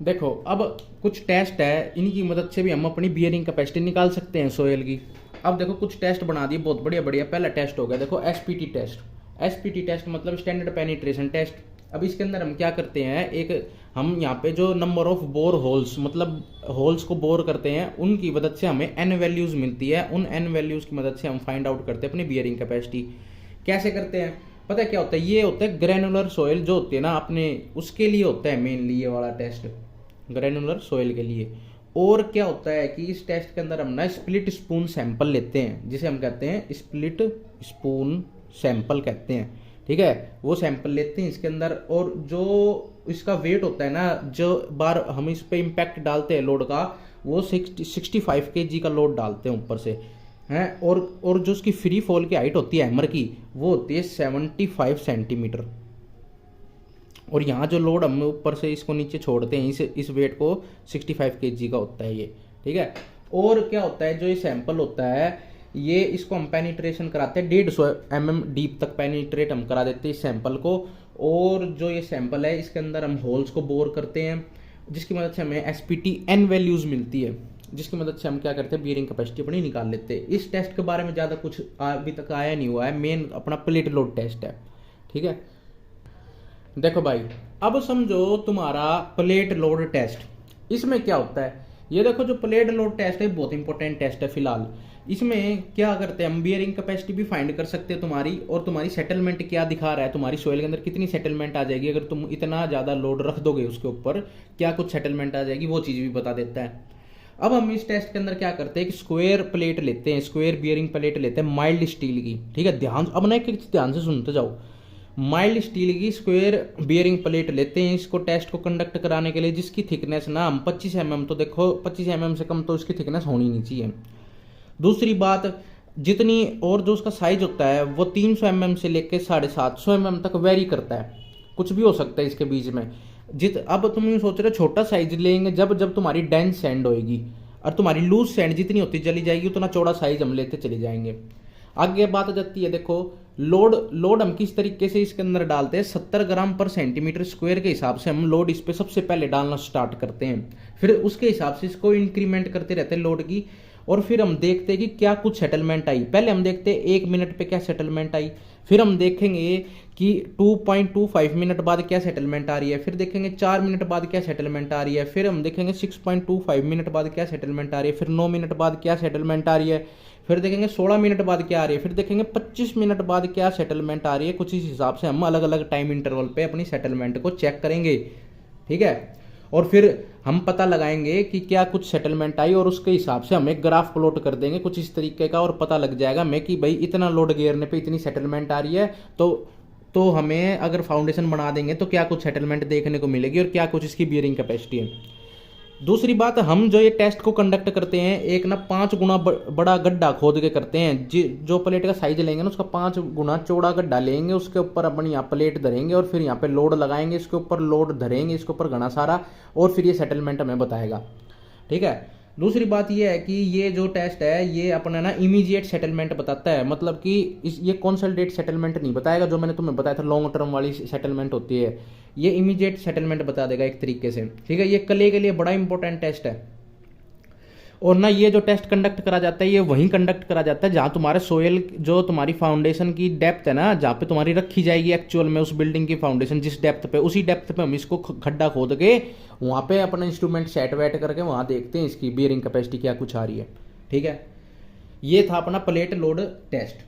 देखो अब कुछ टेस्ट है, इनकी मदद से भी हम अपनी बियरिंग कैपेसिटी निकाल सकते हैं सोयल की। अब देखो कुछ टेस्ट बना दिए बहुत बढ़िया बढ़िया। पहला टेस्ट हो गया देखो एसपीटी टेस्ट। एसपीटी टेस्ट मतलब स्टैंडर्ड पेनिट्रेशन टेस्ट। अब इसके अंदर हम क्या करते हैं, एक हम यहाँ पे जो नंबर ऑफ बोर होल्स, मतलब होल्स को बोर करते हैं, उनकी मदद से हमें एन वैल्यूज मिलती है। उन एन वैल्यूज की मदद से हम फाइंड आउट करते हैं अपनी बियरिंग कैपेसिटी। कैसे करते हैं पता है क्या होता है, ये होता है ग्रेनुलर सोयल जो होती है ना अपने, उसके लिए होता है मेनली ये वाला टेस्ट, ग्रेनुलर सोयल के लिए। और क्या होता है कि इस टेस्ट के अंदर हम ना स्प्लिट स्पून सैंपल लेते हैं, जिसे हम कहते हैं स्प्लिट स्पून सैंपल कहते हैं, ठीक है। वो सैंपल लेते हैं इसके अंदर, और जो इसका वेट होता है ना, जो बार हम इस पे इम्पैक्ट डालते हैं लोड का, वो 65 kg का लोड डालते हैं ऊपर से हैं। और जो उसकी फ्री फॉल की हाइट होती है हैमर की, वो होती है 75 सेंटीमीटर। और यहाँ जो लोड हम ऊपर से इसको नीचे छोड़ते हैं, इस वेट को 65 kg का होता है ये, ठीक है। और क्या होता है, जो ये सैंपल होता है, ये इसको हम पेनिट्रेशन कराते हैं 150 mm डीप तक पेनिट्रेट हम करा देते हैं इस सैंपल को। और जो ये सैंपल है इसके अंदर हम होल्स को बोर करते हैं, जिसकी मदद से हमें एसपीटी एन वैल्यूज मिलती है, जिसकी मदद से हम क्या करते हैं बियरिंग कैपेसिटी अपनी निकाल लेते हैं। इस टेस्ट के बारे में ज़्यादा कुछ अभी तक आया नहीं हुआ है, मेन अपना प्लेट लोड टेस्ट है, ठीक है। देखो भाई अब समझो तुम्हारा प्लेट लोड टेस्ट। इसमें क्या होता है, ये देखो जो प्लेट लोड टेस्ट है बहुत इंपॉर्टेंट टेस्ट है फिलहाल। इसमें क्या करते हैं हम, बियरिंग कैपेसिटी भी फाइंड कर सकते हैं तुम्हारी, और तुम्हारी सेटलमेंट क्या दिखा रहा है, तुम्हारी सोयल के अंदर कितनी सेटलमेंट आ जाएगी अगर तुम इतना ज़्यादा लोड रख दोगे उसके ऊपर, क्या कुछ सेटलमेंट आ जाएगी, वो चीज़ भी बता देता है। अब हम इस टेस्ट के अंदर क्या करते हैं कि स्क्वायर प्लेट लेते हैं, स्क्वायर बियरिंग प्लेट लेते हैं माइल्ड स्टील की, ठीक है। ध्यान अब ना एक ध्यान से सुनते जाओ। माइल्ड स्टील की स्क्वायर बियरिंग प्लेट लेते हैं इसको टेस्ट को कंडक्ट कराने के लिए, जिसकी थिकनेस ना हम 25 mm, तो देखो 25 mm से कम तो इसकी थिकनेस होनी नहीं चाहिए। दूसरी बात, जितनी और जो उसका साइज होता है वो 300 mm से लेकर 750 mm तक वेरी करता है, कुछ भी हो सकता है इसके बीच में। अब तुम ये सोच रहे हो छोटा साइज लेंगे, जब तुम्हारी डेंस सैंड होएगी और तुम्हारी लूज सैंड जितनी होती चली जाएगी उतना चौड़ा साइज हम लेते चले जाएंगे। आगे बात आ जाती है, देखो लोड हम किस तरीके से इसके अंदर डालते हैं, 70 ग्राम पर सेंटीमीटर स्क्वायर के हिसाब से हम लोड इस पे सबसे पहले डालना स्टार्ट करते हैं, फिर उसके हिसाब से इसको इंक्रीमेंट करते रहते हैं लोड की, और फिर हम देखते हैं कि क्या कुछ सेटलमेंट आई। पहले हम देखते हैं 1 मिनट पे क्या सेटलमेंट आई, फिर हम देखेंगे कि 2.25 मिनट बाद क्या सेटलमेंट आ रही है, फिर देखेंगे 4 मिनट बाद क्या सेटलमेंट आ रही है, फिर हम देखेंगे 6.25 मिनट बाद क्या सेटलमेंट आ रही है, फिर 9 मिनट बाद क्या सेटलमेंट आ रही है, फिर देखेंगे 16 मिनट बाद क्या आ रही है, फिर देखेंगे 25 मिनट बाद क्या सेटलमेंट आ रही है। कुछ इस हिसाब से हम अलग अलग टाइम इंटरवल पे अपनी सेटलमेंट को चेक करेंगे, ठीक है। और फिर हम पता लगाएंगे कि क्या कुछ सेटलमेंट आई, और उसके हिसाब से हम एक ग्राफ प्लॉट कर देंगे कुछ इस तरीके का, और पता लग जाएगा हमें कि भाई इतना लोड गिरने पे इतनी सेटलमेंट आ रही है, तो हमें अगर फाउंडेशन बना देंगे तो क्या कुछ सेटलमेंट देखने को मिलेगी और क्या कुछ इसकी बियरिंग कैपेसिटी है। दूसरी बात, हम जो ये टेस्ट को कंडक्ट करते हैं एक ना 5 गुना बड़ा गड्ढा खोद के करते हैं। जो प्लेट का साइज लेंगे ना उसका 5 गुना चौड़ा गड्ढा लेंगे, उसके ऊपर अपन यहाँ प्लेट धरेंगे और फिर यहाँ पे लोड लगाएंगे, इसके ऊपर लोड धरेंगे इसके ऊपर घना सारा, और फिर ये सेटलमेंट हमें बताएगा, ठीक है। दूसरी बात ये है कि ये जो टेस्ट है ये अपना ना इमीडिएट सेटलमेंट बताता है, मतलब कि ये कंसल्टेट सेटलमेंट नहीं बताएगा, जो मैंने तुम्हें बताया था लॉन्ग टर्म वाली सेटलमेंट होती है, ये इमीडिएट सेटलमेंट बता देगा एक तरीके से, ठीक है। ये क्ले के लिए बड़ा इंपॉर्टेंट टेस्ट है। और ना ये जो टेस्ट कंडक्ट करा जाता है ये वहीं कंडक्ट करा जाता है जहाँ तुम्हारे सोयल, जो तुम्हारी फाउंडेशन की डेप्थ है ना, जहाँ पे तुम्हारी रखी जाएगी एक्चुअल में उस बिल्डिंग की फाउंडेशन, जिस डेप्थ पे, उसी डेप्थ पे हम इसको खड्डा खोद के वहाँ पे अपना इंस्ट्रूमेंट सेट वेट करके वहाँ देखते हैं इसकी बियरिंग कैपेसिटी क्या कुछ आ रही है, ठीक है। ये था अपना प्लेट लोड टेस्ट।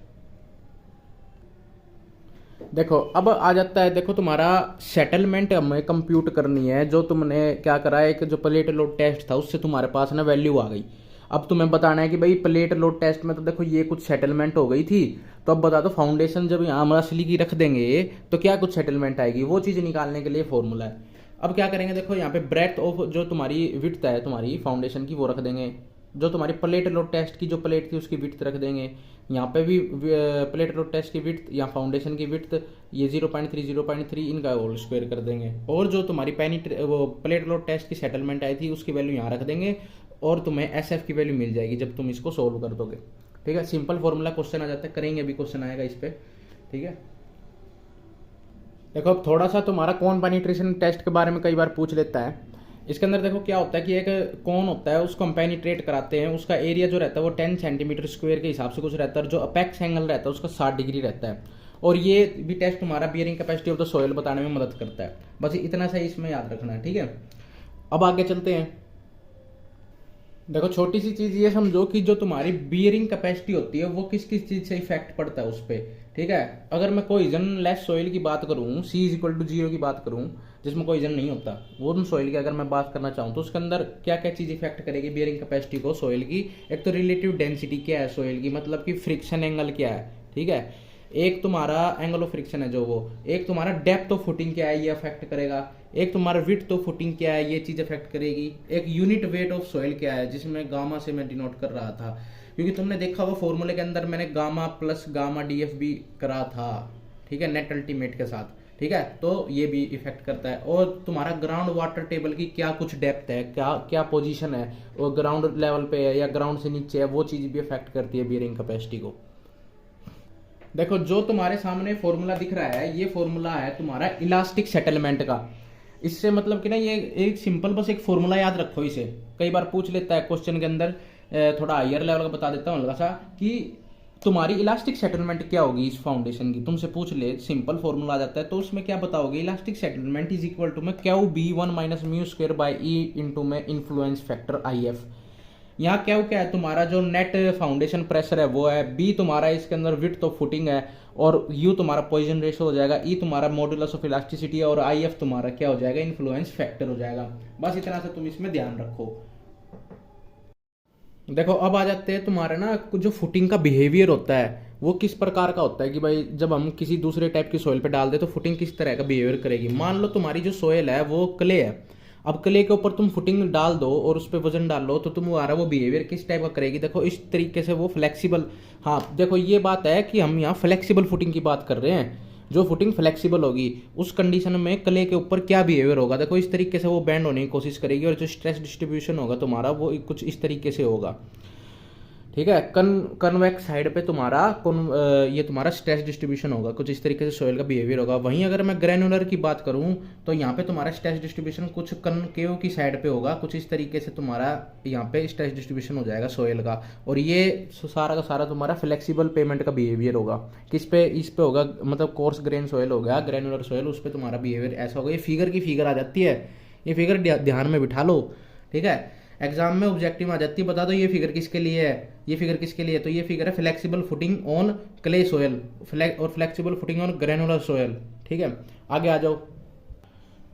देखो अब आ जाता है, देखो तुम्हारा सेटलमेंट हमें कंप्यूट करनी है। जो तुमने क्या करा है, एक जो प्लेट लोड टेस्ट था उससे तुम्हारे पास ना वैल्यू आ गई। अब तुम्हें बताना है कि भाई प्लेट लोड टेस्ट में तो देखो ये कुछ सेटलमेंट हो गई थी, तो अब बता दो फाउंडेशन जब यहाँ हम असली की रख देंगे तो क्या कुछ सेटलमेंट आएगी, वो चीज़ निकालने के लिए फॉर्मूला है। अब क्या करेंगे, देखो यहाँ पे ब्रेथ ऑफ जो तुम्हारी विड्थ है तुम्हारी फाउंडेशन की वो रख देंगे। जो तुम्हारी प्लेट लोड टेस्ट की जो प्लेट थी उसकी विड्थ रख देंगे। यहाँ पे भी प्लेट लोड टेस्ट की विड्थ या फाउंडेशन की विड्थ ये 0.3 0.3 इनका होल स्क्वायर कर देंगे। और जो तुम्हारी वो प्लेट लोड टेस्ट की सेटलमेंट आई थी उसकी वैल्यू यहाँ रख देंगे और तुम्हें एस एफ की वैल्यू मिल जाएगी जब तुम इसको सोल्व कर दोगे। ठीक है, सिंपल फॉर्मूला क्वेश्चन आ जाता है, करेंगे अभी क्वेश्चन आएगा इस पर। ठीक है, देखो अब थोड़ा सा तुम्हारा कौन पेनिट्रेशन टेस्ट के बारे में कई बार पूछ लेता है। इसके अंदर देखो क्या होता है कि एक कौन होता है उसको हम पेनिट्रेट कराते हैं, उसका एरिया जो रहता है वो 10 सेंटीमीटर स्क्वायर के हिसाब से कुछ रहता है, और जो अपेक्स एंगल रहता है उसका 60 डिग्री रहता है। और ये भी टेस्ट तुम्हारा bearing capacity of the soil बताने में मदद करता है। बस इतना सा इसमें याद रखना है। ठीक है, अब आगे चलते हैं। देखो छोटी सी चीज ये समझो कि जो तुम्हारी बियरिंग कैपेसिटी होती है वो किस किस चीज से इफेक्ट पड़ता है उस पर। ठीक है, अगर मैं कोइजन लेस सॉइल की बात करूं, C = 0 की बात करूं, जिसमें कोइजन नहीं होता, वो सॉइल की अगर मैं बात करना चाहूँ तो उसके अंदर क्या क्या चीज इफेक्ट करेगी बियरिंग कैपेसिटी को सॉइल की। एक तो रिलेटिव डेंसिटी क्या है सॉइल की, मतलब कि फ्रिक्शन एंगल क्या है। ठीक है, एक तुम्हारा एंगल ऑफ फ्रिक्शन है जो वो, एक तुम्हारा डेप्थ ऑफ फुटिंग क्या है ये अफेक्ट करेगा, एक तुम्हारा विड्थ ऑफ फुटिंग क्या है ये चीज अफेक्ट करेगी, एक यूनिट वेट ऑफ सॉइल क्या है जिसमें गामा से मैं डिनोट कर रहा था, क्योंकि तुमने देखा होगा फॉर्मूले के अंदर मैंने गामा प्लस गामा DF भी करा था। ठीक है, नेट अल्टीमेट के साथ। ठीक है, तो ये भी इफेक्ट करता है। और तुम्हारा ग्राउंड वाटर टेबल की क्या कुछ डेप्थ है, क्या क्या पोजीशन है, वो ग्राउंड लेवल पे है या ग्राउंड से नीचे है, वो चीज भी इफेक्ट करती है बियरिंग कैपेसिटी को। देखो जो तुम्हारे सामने फॉर्मूला दिख रहा है ये फॉर्मूला है तुम्हारा इलास्टिक सेटलमेंट का। इससे मतलब कि ना ये एक सिंपल बस एक फॉर्मूला याद रखो, इसे कई बार पूछ लेता है क्वेश्चन के अंदर। थोड़ा हायर लेवल का बता देता हूँ हल्का सा कि तुम्हारी इलास्टिक सेटलमेंट क्या होगी इस फाउंडेशन की, तुमसे पूछ ले, सिंपल फॉर्मूला आ जाता है तो उसमें क्या बताओगे, elastic settlement is equal to में QB1 - μ² बाई E इंटू में इन्फ्लुएंस फैक्टर IF। यहाँ क्या क्या है, तुम्हारा जो नेट फाउंडेशन प्रेशर है वो है, बी तुम्हारा इसके अंदर विड्थ ऑफ फुटिंग है, और यू तुम्हारा पॉइजन रेशो हो जाएगा, ई तुम्हारा मॉड्यूलस ऑफ इलास्टिसिटी है, और IF तुम्हारा क्या हो जाएगा, इन्फ्लुएंस फैक्टर हो जाएगा। बस इतना से तुम इसमें ध्यान रखो। देखो अब आ जाते हैं तुम्हारे ना जो फुटिंग का बिहेवियर होता है वो किस प्रकार का होता है, कि भाई जब हम किसी दूसरे टाइप की सोयल पे डाल दे तो फुटिंग किस तरह का बिहेवियर करेगी। मान लो तुम्हारी जो सोयल है वो क्ले है, अब क्ले के ऊपर तुम फुटिंग डाल दो और उस पर वजन डाल लो तो तुम्हारा वो बिहेवियर किस टाइप का करेगी। देखो इस तरीके से वो फ्लेक्सिबल, हाँ देखो ये बात है कि हम यहाँ फ्लेक्सिबल फुटिंग की बात कर रहे हैं। जो फुटिंग फ्लेक्सिबल होगी उस कंडीशन में क्ले के ऊपर क्या बिहेवियर होगा, देखो इस तरीके से वो बैंड होने की कोशिश करेगी, और जो स्ट्रेस डिस्ट्रीब्यूशन होगा तुम्हारा वो कुछ इस तरीके से होगा। ठीक है, कन्वेक्स साइड पे तुम्हारा ये तुम्हारा स्ट्रेस डिस्ट्रीब्यूशन होगा, कुछ इस तरीके से सोयल का बिहेवियर होगा। वहीं अगर मैं ग्रेनुलर की बात करूं तो यहाँ पे तुम्हारा स्ट्रेस डिस्ट्रीब्यूशन कुछ कनकेव की साइड पे होगा, कुछ इस तरीके से तुम्हारा यहाँ पे स्ट्रेस डिस्ट्रीब्यूशन हो जाएगा सोयल का, और ये सारा का सारा तुम्हारा फ्लेक्सिबल पेमेंट का बिहेवियर होगा। किस पे, इस पे होगा, मतलब कोर्स ग्रेन सोयल हो गया, ग्रेनुलर सोयल, उस पर तुम्हारा बिहेवियर ऐसा होगा। ये फिगर की फिगर आ जाती है, ये फिगर ध्यान में बिठा लो। ठीक है, एग्जाम में ऑब्जेक्टिव आ जाती है, बता दो ये फिगर किसके लिए है, ये फिगर किसके लिए है, तो ये फिगर है flexible footing on clay soil और flexible footing on granular soil. ठीक है, आगे आ जाओ।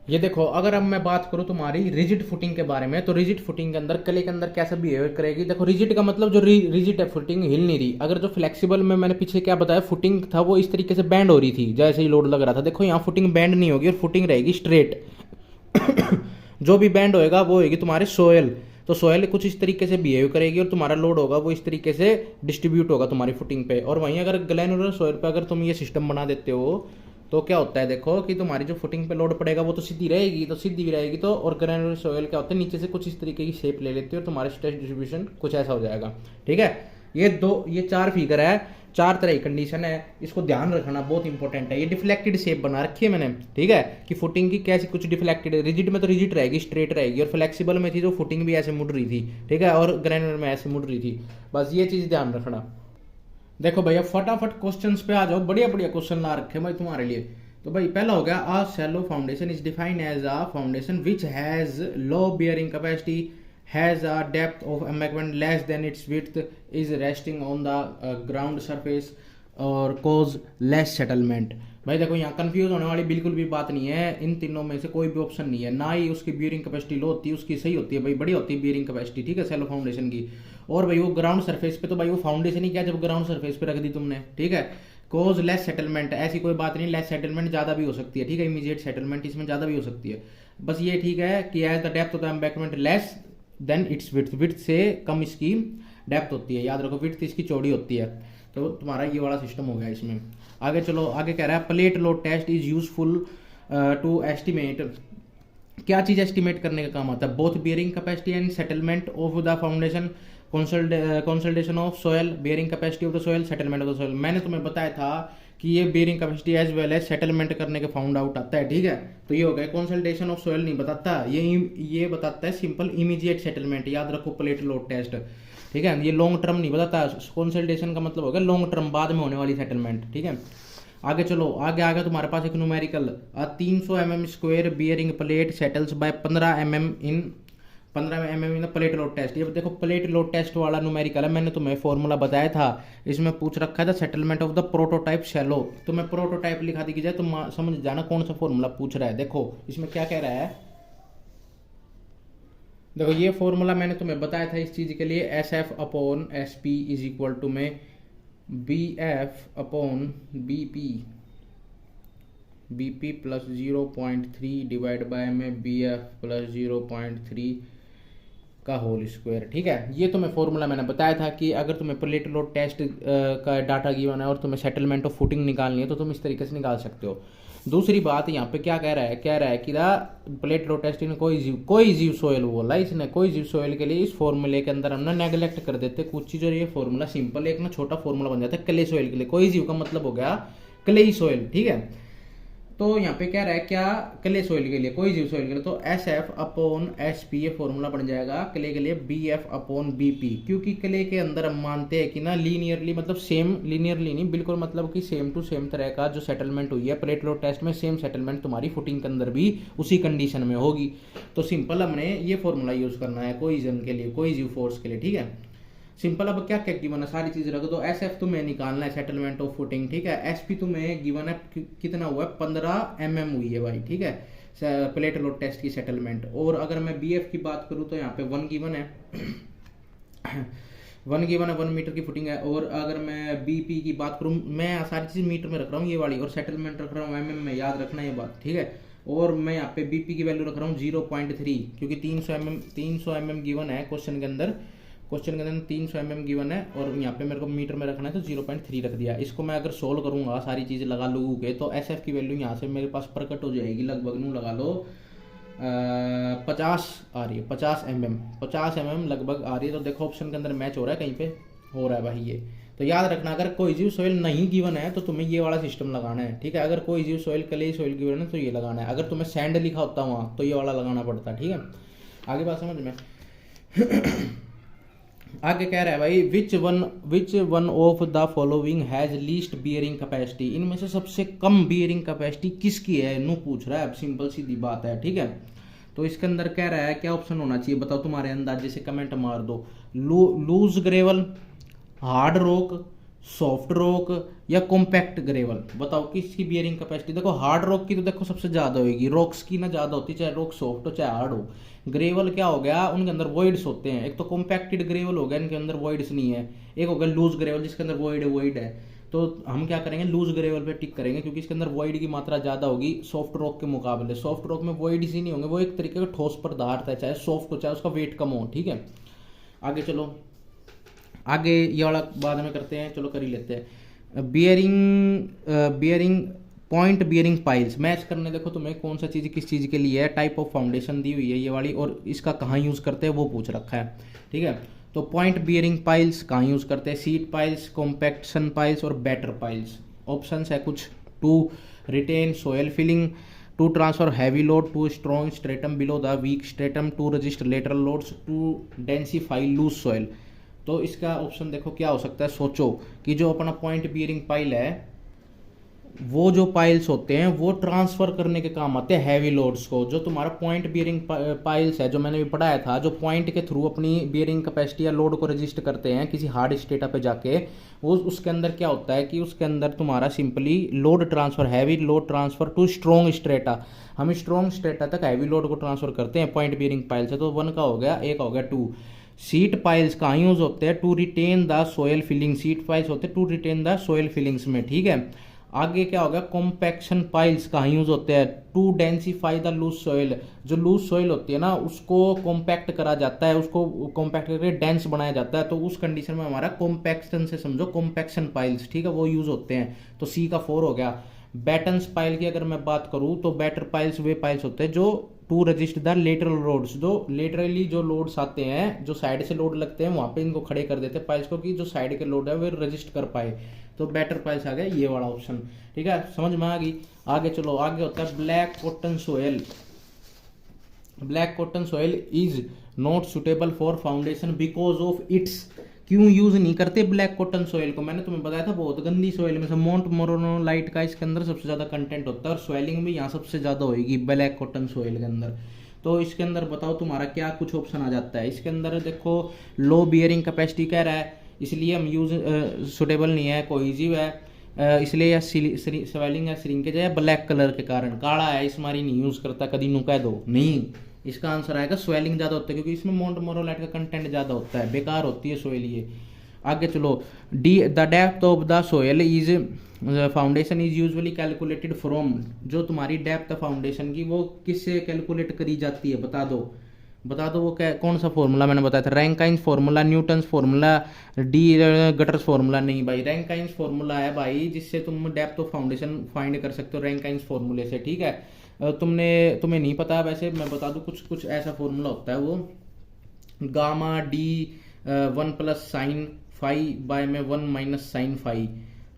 ये देखो अगर अब मैं बात करूं तुम्हारी रिजिड फुटिंग के बारे में, तो रिजिड फुटिंग के अंदर क्ले के अंदर कैसा बिहेवियर करेगी। देखो रिजिड का मतलब जो रिजिड है फुटिंग हिल नहीं रही। अगर जो फ्लेक्सिबल में मैंने पीछे क्या बताया, फुटिंग था वो इस तरीके से बैंड हो रही थी जैसे ही लोड लग रहा था, देखो यहाँ फुटिंग बैंड नहीं होगी और फुटिंग रहेगी स्ट्रेट। जो भी बैंड होएगा वो होगी तुम्हारी सोयल, तो सोयल कुछ इस तरीके से बिहेव करेगी और तुम्हारा लोड होगा वो इस तरीके से डिस्ट्रीब्यूट होगा तुम्हारी फुटिंग पे। और वहीं अगर ग्लैनुलर सोयल पे अगर तुम ये सिस्टम बना देते हो तो क्या होता है, देखो कि तुम्हारी जो फुटिंग पे लोड पड़ेगा वो तो सीधी रहेगी, तो सीधी भी रहेगी तो, और ग्रैनुलर सोयल क्या होता है नीचे से कुछ इस तरीके की शेप ले लेती है और तुम्हारा स्ट्रेस डिस्ट्रीब्यूशन कुछ ऐसा हो जाएगा। ठीक है, ये 4 फिगर है, 4 तरह की कंडीशन है, इसको ध्यान रखना बहुत इंपॉर्टेंट है। ये डिफ्लेक्टेड शेप बना रखी है मैंने, ठीक है, कि फुटिंग की कैसी कुछ डिफ्लेक्टेड है। रिजिड में तो रिजिड रहेगी, स्ट्रेट रहेगी, और फ्लेक्सिबल में थी तो फुटिंग भी ऐसे मुड़ रही थी। ठीक है, और ग्रैनुलर में ऐसे मुड़ रही थी। बस ये चीज ध्यान रखना। देखो भैया फटाफट क्वेश्चंस पे आ जाओ, बढ़िया बढ़िया क्वेश्चन ला रखे भाई तुम्हारे लिए। तो भाई पहला हो गया, a shallow foundation is defined as a foundation which has low bearing capacity, has a depth of embankment less than its width, is resting on the ground surface, और कोज लेस सेटलमेंट। भाई देखो यहाँ कंफ्यूज होने वाली बिल्कुल भी बात नहीं है, इन तीनों में से कोई भी ऑप्शन नहीं है। ना ही उसकी बियरिंग कैपेसिटी लो होती है, उसकी सही होती है भाई, बड़ी होती है बियरिंग कैपेसिटी, ठीक है, सेलो फाउंडेशन की। और भाई वो ग्राउंड सरफेस पे, तो भाई वो फाउंडेशन ही क्या जब ग्राउंड सरफेस पे रख दी तुमने, ठीक है। कोज लेस सेटलमेंट, ऐसी कोई बात नहीं, लेस सेटलमेंट ज़्यादा भी हो सकती है, ठीक है, इमीडिएट सेटलमेंट इसमें ज़्यादा भी हो सकती है। बस ये ठीक है कि as the depth of the embankment less than its width, width से कम इसकी डेप्थ होती है, याद रखो, विड्थ इसकी चौड़ी होती है। तो तुम्हारा ये वाला सिस्टम हो गया इसमें। आगे चलो, आगे कह रहा है plate load test is useful to estimate, क्या चीज़ एस्टिमेट करने का काम आता है, both bearing capacity and settlement of the foundation, consultation of soil, bearing capacity of the soil, settlement of the soil. मैंने तुम्हें बताया था कि ये bearing capacity as well as settlement करने के फाउंड आउट आता है, ठीक है। तो ये हो गया, कंसल्टेशन ऑफ सोयल नहीं बताता, ये बताता है सिंपल इमीडिएट सेटलमेंट, याद रखो प्लेट लोड टेस्ट, ठीक है। ये लॉन्ग टर्म नहीं बताता, कंसल्टेशन का मतलब हो गया लॉन्ग टर्म, बाद में होने वाली सेटलमेंट, ठीक है। आगे चलो, आगे आगे तुम्हारे पास एक numerical 300 mm square bearing plate settles by 15 mm in plate load test. ये देखो प्लेट लोड टेस्ट वाला न्यूमेरिकल है, मैंने तुम्हें फॉर्मूला बताया था, इसमें पूछ रखा था settlement of the prototype shallow. तुम्हें प्रोटोटाइप लिखा दी जाए तो समझ जाना कौन सा फॉर्मूला पूछ रहा है। देखो इसमें क्या कह रहा है, देखो ये फॉर्मूला मैंने तुम्हें बताया था इस चीज के लिए, S F upon S P is equal to में B F upon B P plus 0.3 divide by में बी एफ प्लस 0.3 का होल स्क्वायर, ठीक है। ये तुम्हें फॉर्मूला मैंने बताया था कि अगर तुम्हें प्लेट लोड टेस्ट का डाटा गिवन है और तुम्हें सेटलमेंट ऑफ फुटिंग निकालनी है तो तुम इस तरीके से निकाल सकते हो। दूसरी बात यहाँ पे क्या कह रहा है कि प्लेट लोड टेस्ट में कोई जीव सोयल बोला इसने, कोई जीव सोयल के लिए इस फॉर्मूले के अंदर हमने नेग्लेक्ट कर देते कुछ चीज़, और ये फॉर्मूला सिंपल एक ना छोटा फॉर्मूला बन जाता है क्ले सोयल के लिए। कोई जीव का मतलब हो गया क्लेई सोयल, ठीक है। तो यहाँ पे कह रहा है क्या, क्ले सोइल के लिए, कोई जीव सोइल के लिए, तो S F upon S P ये फॉर्मूला बन जाएगा क्ले के लिए B F upon B P, क्योंकि क्ले के अंदर हम मानते हैं कि ना लीनियरली, मतलब सेम लीनियरली नहीं, बिल्कुल मतलब कि सेम टू सेम तरह का जो सेटलमेंट हुई है प्लेट लोड टेस्ट में, सेम सेटलमेंट तुम्हारी फुटिंग के अंदर भी उसी कंडीशन में होगी। तो सिंपल हमने ये फॉर्मूला यूज करना है कोइजन के लिए, कोई जीव फोर्स के लिए, ठीक है। सिंपल। अब क्या क्या गिवन है, सारी चीज रखो। तो एस एफ तुम्हें निकालना है सेटलमेंट ऑफ फुटिंग, ठीक है। एस पी तुम्हें गिवन है कितना हुआ है, 15 mm हुई है भाई, ठीक है, प्लेट लोड टेस्ट की सेटलमेंट। और अगर मैं बी एफ की बात करूँ तो यहाँ पे 1 गिवन है 1 मीटर की फुटिंग है। और अगर मैं बी पी की बात करूँ, मैं सारी चीज मीटर में रख रहा हूँ ये वाली, और सेटलमेंट रख रहा हूँ mm में, याद रखना ये बात, ठीक है। और मैं यहाँ पे बीपी की वैल्यू रख रहा हूँ 0.3, क्योंकि 300 mm गिवन है क्वेश्चन के अंदर, 300 mm गिवन है, और यहाँ पे मेरे को मीटर में रखना है तो 0.3 रख दिया। इसको मैं अगर सोल्व करूंगा सारी चीज़ें लगा लूँ के, तो एस एफ की वैल्यू यहाँ से मेरे पास प्रकट हो जाएगी, लगभग नू लगा लो 50 आ रही है, 50 mm लगभग आ रही है। तो देखो ऑप्शन के अंदर मैच हो रहा है, कहीं पे हो रहा है भाई ये। तो याद रखना, अगर कोई जीव सोइल नहीं गिवन है तो तुम्हें ये वाला सिस्टम लगाना है, ठीक है। अगर कोई जीव सोइल क्ले सोइल गिवन है तो ये लगाना है, अगर तुम्हें सैंड लिखा होता वहाँ तो ये वाला लगाना पड़ता, ठीक है। आगे बात समझ में आगे कह रहा है भाई which one of the following has least bearing capacity, इनमें से सबसे कम बियरिंग कैपेसिटी किसकी है, नो पूछ रहा है। अब सिंपल सीधी बात है, ठीक है। तो इसके अंदर कह रहा है क्या ऑप्शन होना चाहिए, बताओ तुम्हारे अंदाजे से, कमेंट मार दो। Loose gravel, hard rock, soft rock या कॉम्पैक्ट ग्रेवल, बताओ किसकी बियरिंग कैपेसिटी। देखो हार्ड रॉक की तो देखो सबसे ज्यादा होगी, रॉक्स की ना ज्यादा होती, चाहे रॉक सॉफ्ट हो चाहे हार्ड हो। ग्रेवल क्या हो गया, उनके अंदर वॉइड्स होते हैं, एक तो कॉम्पैक्टेड ग्रेवल हो गया, इनके अंदर वॉइड्स नहीं है। एक हो गया लूज ग्रेवल जिसके अंदर वॉइड है। तो हम क्या करेंगे, लूज ग्रेवल पे टिक करेंगे, क्योंकि इसके अंदर वॉइड की मात्रा ज्यादा होगी सॉफ्ट रॉक के मुकाबले। सॉफ्ट रॉक में वॉइड्स ही नहीं होंगे, वो एक तरीके का ठोस पदार्थ है, चाहे सॉफ्ट हो चाहे उसका वेट कम हो, ठीक है। आगे चलो, आगे ये वाला बाद में करते हैं, चलो कर ही लेते हैं। Bearing point bearing piles match करने, देखो तुम्हें कौन सा चीज़ किस चीज़ के लिए है, टाइप ऑफ फाउंडेशन दी हुई है ये वाली, और इसका कहाँ यूज़ करते हैं वो पूछ रखा है, ठीक है। तो पॉइंट बियरिंग पाइल्स कहाँ यूज़ करते हैं, सीट पाइल्स, कॉम्पैक्शन पाइल्स और बैटर पाइल्स। ऑप्शंस है कुछ, to retain soil filling, to transfer heavy load, to strong stratum below the weak stratum, to resist lateral loads, to densify loose soil. तो इसका ऑप्शन देखो क्या हो सकता है, सोचो कि जो अपना पॉइंट बियरिंग पाइल है वो जो पाइल्स होते हैं वो ट्रांसफ़र करने के काम आते हैं हैवी लोड्स को। जो तुम्हारा पॉइंट बियरिंग पाइल्स है, जो मैंने भी पढ़ाया था, जो पॉइंट के थ्रू अपनी बियरिंग कैपेसिटी या लोड को रजिस्ट करते हैं किसी हार्ड स्टेटा पे जाके, वो उसके अंदर क्या होता है कि उसके अंदर तुम्हारा simply load transfer, heavy load transfer to strong strata, हम स्ट्रॉन्ग स्ट्रेटा तक हैवी लोड को ट्रांसफ़र करते हैं पॉइंट बियरिंग पाइल से। तो 1 का हो गया, एक हो गया 2। सीट पाइल्स कहाँ यूज़ होते हैं? To retain the soil filling. Sheet piles होते हैं to retain the soil fillings में, ठीक है। आगे क्या होगा? कॉम्पैक्शन पाइल्स कहाँ यूज होते हैं? To densify the loose soil. जो लूज सॉइल होती है ना, उसको कॉम्पैक्ट करा जाता है, उसको कॉम्पैक्ट करके डेंस बनाया जाता है। तो उस कंडीशन में हमारा कॉम्पैक्शन से समझो कॉम्पैक्शन पाइल्स, ठीक है, वो यूज होते हैं। तो सी का 4 हो गया। बैटन्स पाइल की अगर मैं बात करूं तो बैटर पाइल्स वे पाइल्स होते हैं जो to resist the lateral loads, जो लेटरली जो लोड्स आते हैं, जो साइड से लोड लगते हैं वहां पे इनको खड़े कर देते हैं पाइल्स को, कि जो साइड के लोड है वे रजिस्ट कर पाए। तो बेटर पाइल्स आ गया ये वाला ऑप्शन, ठीक है, समझ में आ गई। आगे चलो, आगे होता है black cotton soil. Black cotton soil is not suitable for foundation because of its. क्यों यूज नहीं करते ब्लैक कॉटन सोयल को? मैंने तुम्हें बताया था बहुत गंदी सोयल में से मोंट मोरोनोलाइट का इसके अंदर सबसे ज्यादा कंटेंट होता है, और स्वेलिंग भी यहाँ सबसे ज्यादा होगी ब्लैक कॉटन सोयल के अंदर। तो इसके अंदर बताओ तुम्हारा क्या कुछ ऑप्शन आ जाता है इसके अंदर? देखो, लो बियरिंग कैपेसिटी कह रहा है, इसलिए हम यूज सुटेबल नहीं है, कोहेसिव है, इसलिए या स्वेलिंग या श्रिंकेज है, ब्लैक कलर के कारण, काला है इस मारी नहीं यूज करता, कभी नु कह दो नहीं। इसका आंसर आएगा स्वेलिंग ज़्यादा होता है, क्योंकि इसमें मोंट मोरोलाइट का कंटेंट ज़्यादा होता है, बेकार होती है सोयल ये। आगे चलो, D the depth of the soil is foundation is usually calculated from. जो तुम्हारी डेप्थ फाउंडेशन की वो किससे कैलकुलेट करी जाती है? बता दो, बता दो वो क्या, कौन सा फॉर्मूला मैंने बताया था? रैंकाइंस फॉर्मूला, न्यूटन्स फॉर्मूला, डी गटर्स फॉर्मूला? नहीं भाई, रैंकाइंस फॉर्मूला है भाई, जिससे तुम डेप्थ ऑफ फाउंडेशन फाइंड कर सकते हो रैंकाइंस फॉर्मूले से, ठीक है। तुम्हें नहीं पता वैसे मैं बता दूं, कुछ कुछ ऐसा फॉर्मूला होता है, वो gamma D 1 plus sign five by में 1 माइनस साइन फाइव।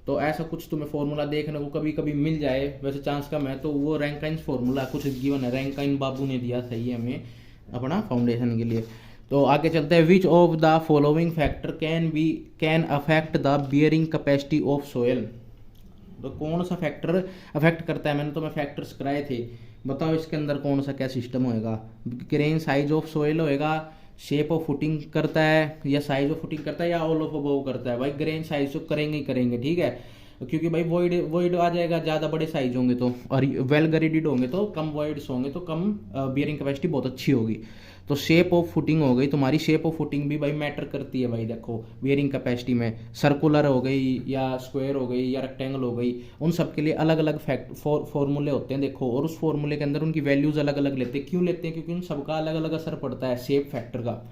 तो ऐसा कुछ तुम्हें फॉर्मूला देखने को कभी कभी मिल जाए, वैसे चांस कम है। तो वो रैंकाइंस फॉर्मूला कुछ गिवन है, रैंकाइन बाबू ने दिया सही है हमें अपना फाउंडेशन के लिए। तो आगे चलते हैं, विच of the following factor can affect the bearing capacity of soil. तो कौन सा फैक्टर अफेक्ट करता है? मैंने तुम्हें फैक्टर्स कराए थे, बताओ इसके अंदर कौन सा क्या सिस्टम होएगा? ग्रेन साइज ऑफ सोयल होएगा, शेप ऑफ फुटिंग करता है, या साइज ऑफ फुटिंग करता है, या ऑल ऑफ अबव करता है? भाई ग्रेन साइज तो करेंगे ही करेंगे, ठीक है, क्योंकि भाई वॉइड आ जाएगा, ज़्यादा बड़े साइज होंगे तो, और वेल ग्रेडेड होंगे तो कम वॉइड्स होंगे तो कम बियरिंग कैपेसिटी बहुत अच्छी होगी। तो शेप ऑफ फुटिंग हो गई तुम्हारी, शेप ऑफ फुटिंग भी भाई मैटर करती है भाई। देखो बियरिंग कैपेसिटी में सर्कुलर हो गई या स्क्वायर हो गई या रेक्टेंगल हो गई, उन सब के लिए अलग अलग फॉर्मूले होते हैं, देखो, और उस फॉर्मूले के अंदर उनकी वैल्यूज अलग अलग लेते हैं। क्यों लेते हैं? क्योंकि उन सबका अलग अलग असर पड़ता है शेप फैक्टर का।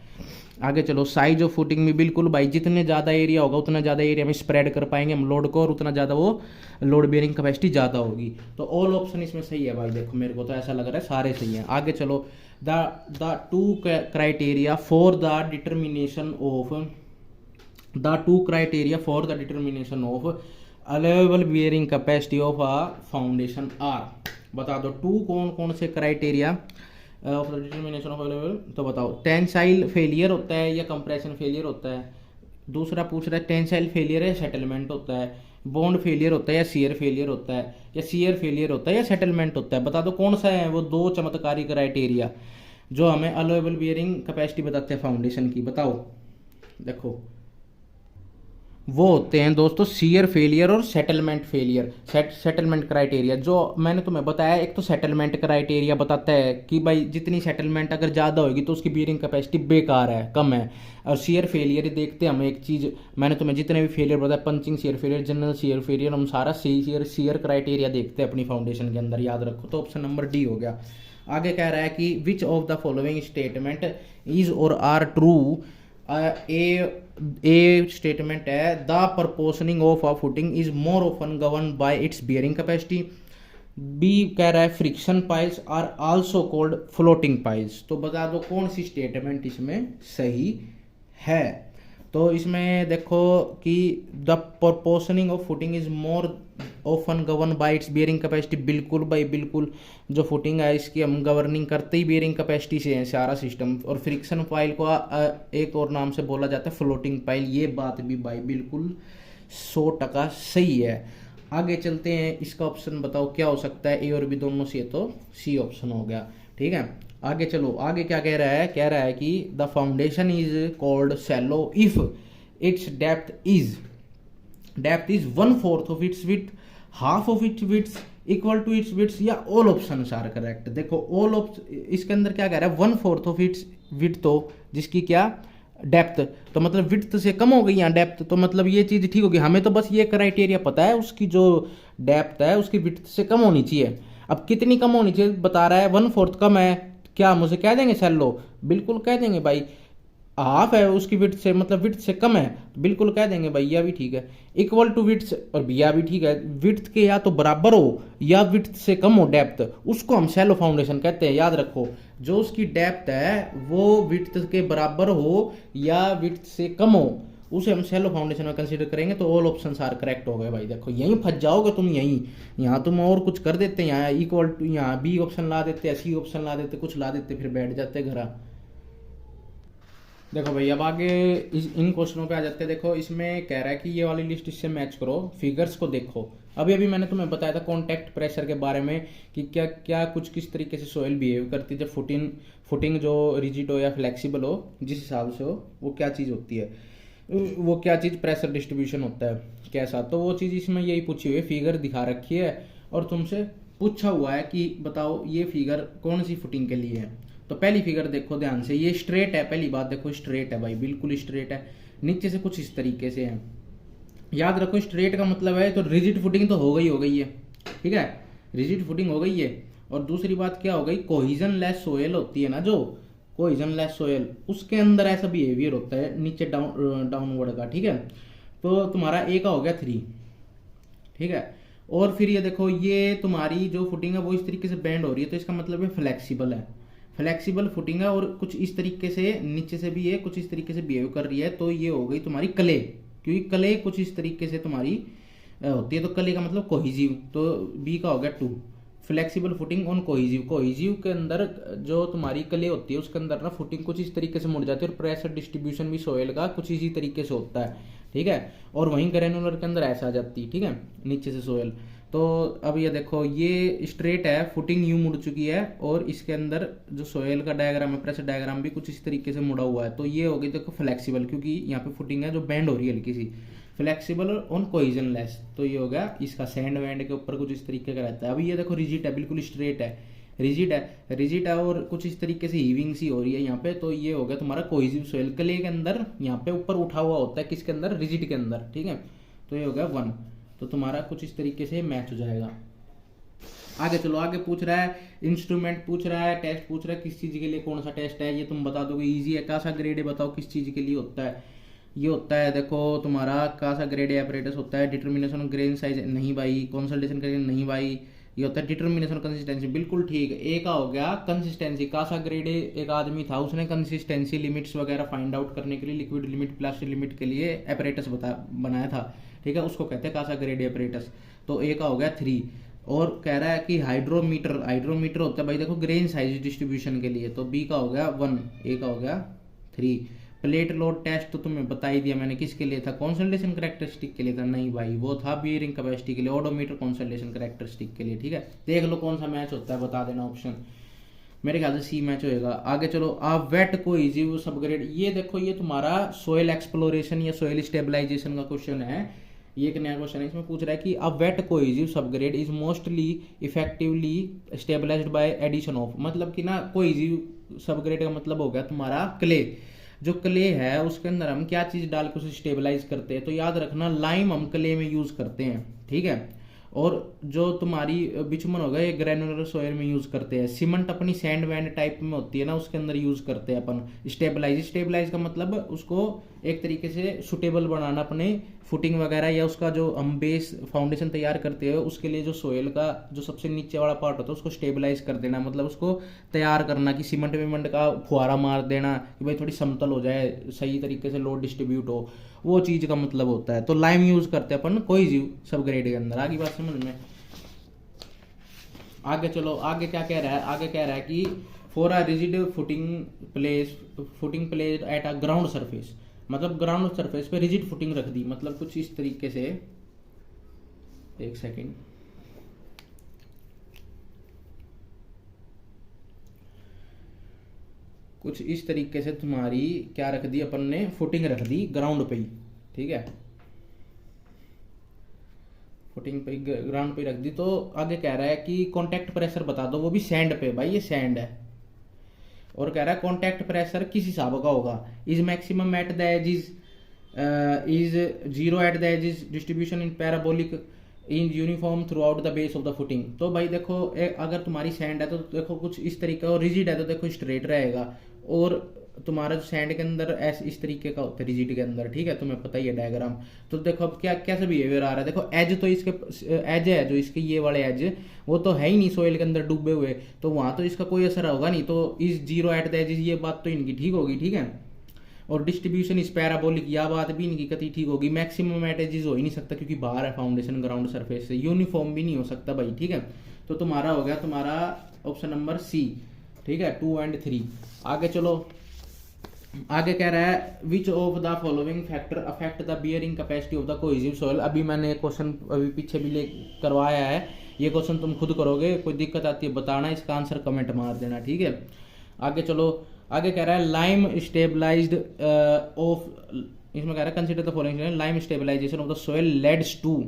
आगे चलो, साइज ऑफ फुटिंग में बिल्कुल भाई, जितने ज़्यादा एरिया होगा उतना ज़्यादा एरिया में स्प्रेड कर पाएंगे हम लोड को, और उतना ज़्यादा वो लोड बियरिंग कैपेसिटी ज़्यादा होगी। तो ऑल ऑप्शन इसमें सही है भाई, देखो मेरे को तो ऐसा लग रहा है सारे सही हैं। आगे चलो, the two criteria for the determination of allowable bearing capacity of a foundation are. बता दो टू कौन कौन से criteria of the determination of available? तो बताओ, टेंसाइल फेलियर होता है या कंप्रेशन फेलियर होता है? दूसरा पूछ रहा है टेंसाइल फेलियर है सेटलमेंट होता है, बॉन्ड फेलियर होता है या शियर फेलियर होता है, या शियर फेलियर होता है या सेटलमेंट होता है? बता दो कौन सा है वो दो चमत्कारी क्राइटेरिया जो हमें अलोएबल बियरिंग कैपेसिटी बताते हैं फाउंडेशन की? बताओ। देखो वो होते हैं दोस्तों शियर फेलियर और सेटलमेंट फेलियर, सेटलमेंट क्राइटेरिया। जो मैंने तुम्हें बताया, एक तो सेटलमेंट क्राइटेरिया बताता है कि भाई जितनी सेटलमेंट अगर ज़्यादा होगी तो उसकी बियरिंग कैपेसिटी बेकार है, कम है। और शियर फेलियर देखते हैं हम एक चीज़, मैंने तुम्हें जितने भी फेलियर बताया, punching shear failure, general shear failure, हम सारा शियर क्राइटेरिया देखते हैं अपनी फाउंडेशन के अंदर, याद रखो। तो ऑप्शन नंबर डी हो गया। आगे कह रहा है कि which of the following statement is or are true? A statement है the proportioning of a footing is more often govern by its bearing capacity. B कह रहा है friction piles are also called floating piles. तो बता दो कौन सी स्टेटमेंट इसमें सही है? तो इसमें देखो कि the proportioning of footing is more often govern by its bearing capacity, बिल्कुल भाई बिल्कुल, जो फुटिंग है इसकी हम गवर्निंग करते ही बियरिंग कैपेसिटी से है सारा सिस्टम। और फ्रिक्शन पाइल को एक और नाम से बोला जाता है फ्लोटिंग पाइल, ये बात भी भाई बिल्कुल 100% सही है। आगे चलते हैं, इसका ऑप्शन बताओ क्या हो सकता है, ए और बी दोनों से, तो सी ऑप्शन हो गया। ठीक है, आगे चलो, आगे क्या कह रहा है, कह रहा है कि the foundation is called shallow if its depth is 1/4 of its width, half of its width, equal to its width, या ऑल ऑप्शन आर करेक्ट। देखो ऑल इसके अंदर क्या कह रहा है, 1/4 ऑफ इट्स विड्थ, तो जिसकी क्या डेप्थ, तो मतलब विड्थ से कम हो गई यहाँ डेप्थ, तो मतलब ये चीज ठीक होगी। हमें तो बस ये क्राइटेरिया पता है, उसकी जो डेप्थ है उसकी विड्थ से कम होनी चाहिए। अब कितनी कम होनी चाहिए बता रहा है, 1/4 कम है, क्या मुझे कह देंगे शैलो, बिल्कुल कह देंगे भाई। हाफ है उसकी विड्थ से, मतलब विड्थ से कम है, बिल्कुल कह देंगे भाई, यह भी ठीक है। इक्वल टू विड्थ, और यह भी ठीक है, विड्थ के या तो बराबर हो या विड्थ से कम हो डेप्थ, उसको हम शैलो फाउंडेशन कहते हैं। याद रखो, जो उसकी डेप्थ है वो विड्थ के बराबर हो या विड्थ से कम हो, उसे हम शैलो फाउंडेशन में कंसीडर करेंगे। तो ऑल ऑप्शंस आर करेक्ट हो गए भाई। देखो यहीं फंस जाओगे तुम, यहीं, यहाँ तुम और कुछ कर देते, यहाँ इक्वल टू, यहाँ बी ऑप्शन ला देते, सी ऑप्शन ला देते, कुछ ला देते, फिर बैठ जाते घर। देखो भाई अब आगे इन क्वेश्चनों पे आ जाते हैं। देखो इसमें कह रहा है कि ये वाली लिस्ट इससे मैच करो, फिगर्स को देखो। अभी अभी मैंने तुम्हें बताया था कॉन्टैक्ट प्रेशर के बारे में कि क्या क्या कुछ किस तरीके से सोयल बिहेव करती है, जब फुटिंग जो रिजिड हो या फ्लेक्सिबल हो, जिस हिसाब से हो, वो क्या चीज़ होती है, वो क्या चीज़ प्रेशर डिस्ट्रीब्यूशन होता है कैसा। तो वो चीज़ इसमें यही पूछी हुई है, फिगर दिखा रखी है और तुमसे पूछा हुआ है कि बताओ ये फिगर कौन सी फुटिंग के लिए है। तो पहली फिगर देखो ध्यान से, ये स्ट्रेट है, पहली बात देखो स्ट्रेट है भाई, बिल्कुल स्ट्रेट है, नीचे से कुछ इस तरीके से है। याद रखो स्ट्रेट का मतलब है तो रिजिड फुटिंग तो हो गई है, ठीक है, रिजिड फुटिंग हो गई है। और दूसरी बात क्या हो गई, कोहिजन लेस सोयल होती है ना, जो कोहिजन लेस सोयल, उसके अंदर ऐसा बिहेवियर होता है नीचे डाउनवर्ड का, ठीक है। तो तुम्हारा ए का हो गया 3, ठीक है। और फिर ये देखो, ये तुम्हारी जो फुटिंग है वो इस तरीके से बेंड हो रही है, तो इसका मतलब है फ्लेक्सिबल है, फ्लेक्सिबल फुटिंग है, और कुछ इस तरीके से नीचे से भी ये कुछ इस तरीके से बिहेव कर रही है। तो ये हो गई तुम्हारी क्ले, क्योंकि क्ले कुछ इस तरीके से तुम्हारी होती है, तो क्ले का मतलब कोहिजिव, तो बी का हो गया 2, फ्लेक्सिबल फुटिंग ऑन कोहिजिव। कोहिजिव के अंदर जो तुम्हारी क्ले होती है उसके अंदर ना फुटिंग कुछ इस तरीके से मुड़ जाती है, और प्रेशर डिस्ट्रीब्यूशन भी सोयल का कुछ इसी तरीके से होता है, ठीक है। और वहीं ग्रेनुलर के अंदर ऐसा आ जाती है, ठीक है, नीचे से सोयल। तो अब ये देखो, ये स्ट्रेट है, फुटिंग यूं मुड़ चुकी है, और इसके अंदर जो सोयल का डायग्राम है, प्रेशर डायग्राम भी कुछ इस तरीके से मुड़ा हुआ है। तो ये हो गई देखो फ्लेक्सिबल, क्योंकि यहाँ पे फुटिंग है जो बेंड हो रही है हल्की सी, फ्लेक्सिबल ऑन कोहिजन लेस। तो ये हो गया इसका सैंड वैंड के ऊपर कुछ इस तरीके का रहता है। अभी ये देखो रिजिड है, बिल्कुल स्ट्रेट है, रिजिड है और कुछ इस तरीके से हीविंग सी हो रही है यहाँ पे। तो ये हो गया तुम्हारा कोहिजिव सोयल, क्ले के अंदर यहाँ पे ऊपर उठा हुआ होता है, किसके अंदर, रिजिड के अंदर, ठीक है। तो ये हो गया 1, तो तुम्हारा कुछ इस तरीके से मैच हो जाएगा। आगे चलो, आगे पूछ रहा है इंस्ट्रूमेंट पूछ रहा है, टेस्ट पूछ रहा है, किस चीज के लिए कौन सा टेस्ट है, ये तुम बता दोगे, इजी है। कासा ग्रेड है, बताओ किस चीज के लिए होता है। ये होता है देखो तुम्हारा कासा ग्रेड एपरेटस होता है, डिटर्मिनेशन ग्रेन साइज नहीं भाई, कंसल्टेशन करें नहीं भाई, ये होता है डिटर्मिनेशन कंसिस्टेंसी, बिल्कुल ठीक है। ए का हो गया कंसिस्टेंसी, कासा ग्रेड एक आदमी था, उसने कंसिस्टेंसी लिमिट्स वगैरह फाइंड आउट करने के लिए, लिक्विड लिमिट प्लास्टिक लिमिट के लिए एपरेटस बनाया था, ठीक है, उसको कहते हैं कासा ग्रेड एपरेटस। तो ए का हो गया 3। और कह रहा है कि हाइड्रोमीटर होता है भाई देखो ग्रेन साइज डिस्ट्रीब्यूशन के लिए, तो बी का हो गया 1, ए का हो गया 3। प्लेट लोड टेस्ट तो तुम्हें बता ही दिया मैंने, किसके लिए था, कॉन्सल्टेशन करेक्टरिस्टिक के लिए था, नहीं भाई वो था बियरिंग कैपेसिटी के लिए, ओडोमीटर कॉन्सल्टेशन करेक्टरिस्टिक के लिए, ठीक है। देख लो कौन सा मैच होता है, बता देना ऑप्शन, मेरे ख्याल से सी मैच होएगा। आगे चलो, आप वेट कोहिजिव सबग्रेड, ये देखो ये तुम्हारा सोयल एक्सप्लोरेशन या सोयल स्टेबलाइजेशन का क्वेश्चन है, ये एक नया क्वेश्चन है। इसमें पूछ रहा है कि a wet cohesive subgrade is mostly effectively stabilised by addition of, मतलब कि ना कोहिजिव सबग्रेड का मतलब हो गया तुम्हारा क्ले, जो क्ले है उसके अंदर हम क्या चीज डाल के उसे स्टेबलाइज करते हैं। तो याद रखना लाइम हम क्ले में यूज करते हैं, ठीक है। और जो तुम्हारी बिचुमन होगा ये ग्रेनुलर सोयल में यूज करते हैं। सीमेंट अपनी सैंड वैंड टाइप में होती है ना, उसके अंदर यूज करते हैं अपन स्टेबलाइज का मतलब उसको एक तरीके से सुटेबल बनाना अपने फुटिंग वगैरह, या उसका जो हम बेस फाउंडेशन तैयार करते हैं उसके लिए जो सोयल का जो सबसे नीचे वाला पार्ट होता है उसको स्टेबलाइज कर देना, मतलब उसको तैयार करना कि सीमेंट वीमेंट का फुहारा मार देना कि भाई थोड़ी समतल हो जाए, सही तरीके से लोड डिस्ट्रीब्यूट हो, वो चीज का मतलब होता है। तो लाइम यूज करते हैं अपन कोहिजिव सब ग्रेड के अंदर। आगे बात समझ में, आगे चलो, आगे क्या कह रहा है, आगे कह रहा है कि for a rigid footing place at a ground surface, मतलब ग्राउंड सरफेस पे रिजिड फुटिंग रख दी, मतलब कुछ इस तरीके से एक सेकेंड। कुछ इस तरीके से तुम्हारी क्या रख दी अपन ने, फुटिंग रख दी ग्राउंड पे ही, ठीक है, फुटिंग पे ग्राउंड पे रख दी। तो आगे कह रहा है कि कांटेक्ट प्रेशर बता दो, वो भी सैंड पे, भाई ये सैंड है। और कह रहा है कांटेक्ट प्रेशर किस हिसाब का होगा, is maximum at the edges, is zero at the edges, distribution in parabolic, in uniform through out the base of the footing. तो भाई देखो अगर तुम्हारी सैंड है तो देखो कुछ इस तरीके, और रिजिड है तो देखो स्ट्रेट रहेगा, और तुम्हारा जो सैंड के अंदर ऐसे इस तरीके का होता है रिजिड के अंदर, ठीक है, तुम्हें पता ही है डायग्राम। तो देखो अब क्या कैसे बिहेवियर आ रहा है, देखो एज तो इसके एज है जो इसके ये वाले एज वो तो है ही नहीं सोइल के अंदर डूबे हुए, तो वहां तो इसका कोई असर होगा नहीं, तो इस जीरो एट द एज ये बात तो इनकी ठीक होगी, ठीक है। और डिस्ट्रीब्यूशन इस पैराबोलिक, या बात भी इनकी कति ठीक होगी। मैक्सिमम एट एजिज हो ही नहीं सकता क्योंकि बाहर है फाउंडेशन ग्राउंड सरफेस से, यूनिफॉर्म भी नहीं हो सकता भाई, ठीक है। तो तुम्हारा हो गया तुम्हारा ऑप्शन नंबर सी, ठीक है, 2 और 3। आगे चलो, आगे कह रहा है विच of the following factor affect the bearing capacity of the cohesive soil. अभी मैंने क्वेश्चन अभी पीछे भी ले करवाया है, ये क्वेश्चन तुम खुद करोगे, कोई दिक्कत आती है बताना, इसका आंसर कमेंट मार देना, ठीक है। आगे चलो, आगे कह रहा है लाइम स्टेबलाइज्ड ऑफ, इसमें कह रहा है consider the following lime stabilization of the soil leads to,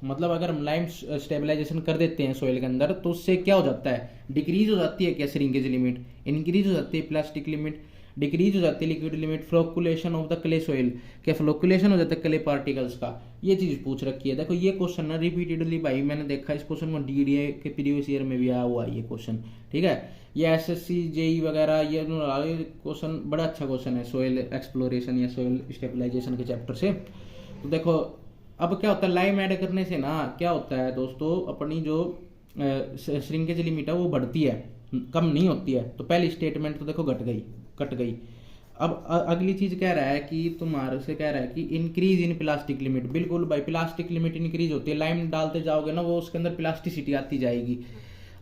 मतलब अगर हम लाइम स्टेबलाइजेशन कर देते हैं सॉइल के अंदर तो उससे क्या हो जाता है, डिक्रीज हो जाती है क्या श्रिंकेज लिमिट, इंक्रीज हो जाती है प्लास्टिक लिमिट, डिक्रीज हो जाती है liquid limit, flocculation of the clay soil, क्या फ्लोकुलेशन हो जाता है क्ले पार्टिकल्स का, ये चीज पूछ रखी है। देखो ये क्वेश्चन ना रिपीटेडली भाई मैंने देखा, इस क्वेश्चन में डीडीए के प्रीवियस ईयर में भी आया हुआ है ये क्वेश्चन, ठीक है। ये एसएससी जेई वगैरह ये क्वेश्चन बड़ा अच्छा क्वेश्चन है सॉइल एक्सप्लोरेशन या सॉइल स्टेबलाइजेशन के चैप्टर से। तो देखो अब क्या होता है, लाइम ऐड करने से ना क्या होता है दोस्तों, अपनी जो श्रिंकेज लिमिट है वो बढ़ती है, कम नहीं होती है। तो पहली स्टेटमेंट तो देखो कट गई। अब अगली चीज कह रहा है कि तुम्हारे से कह रहा है कि इंक्रीज इन प्लास्टिक लिमिट, बिल्कुल भाई प्लास्टिक लिमिट इंक्रीज होती है, लाइम डालते जाओगे ना वो उसके अंदर प्लास्टिसिटी आती जाएगी।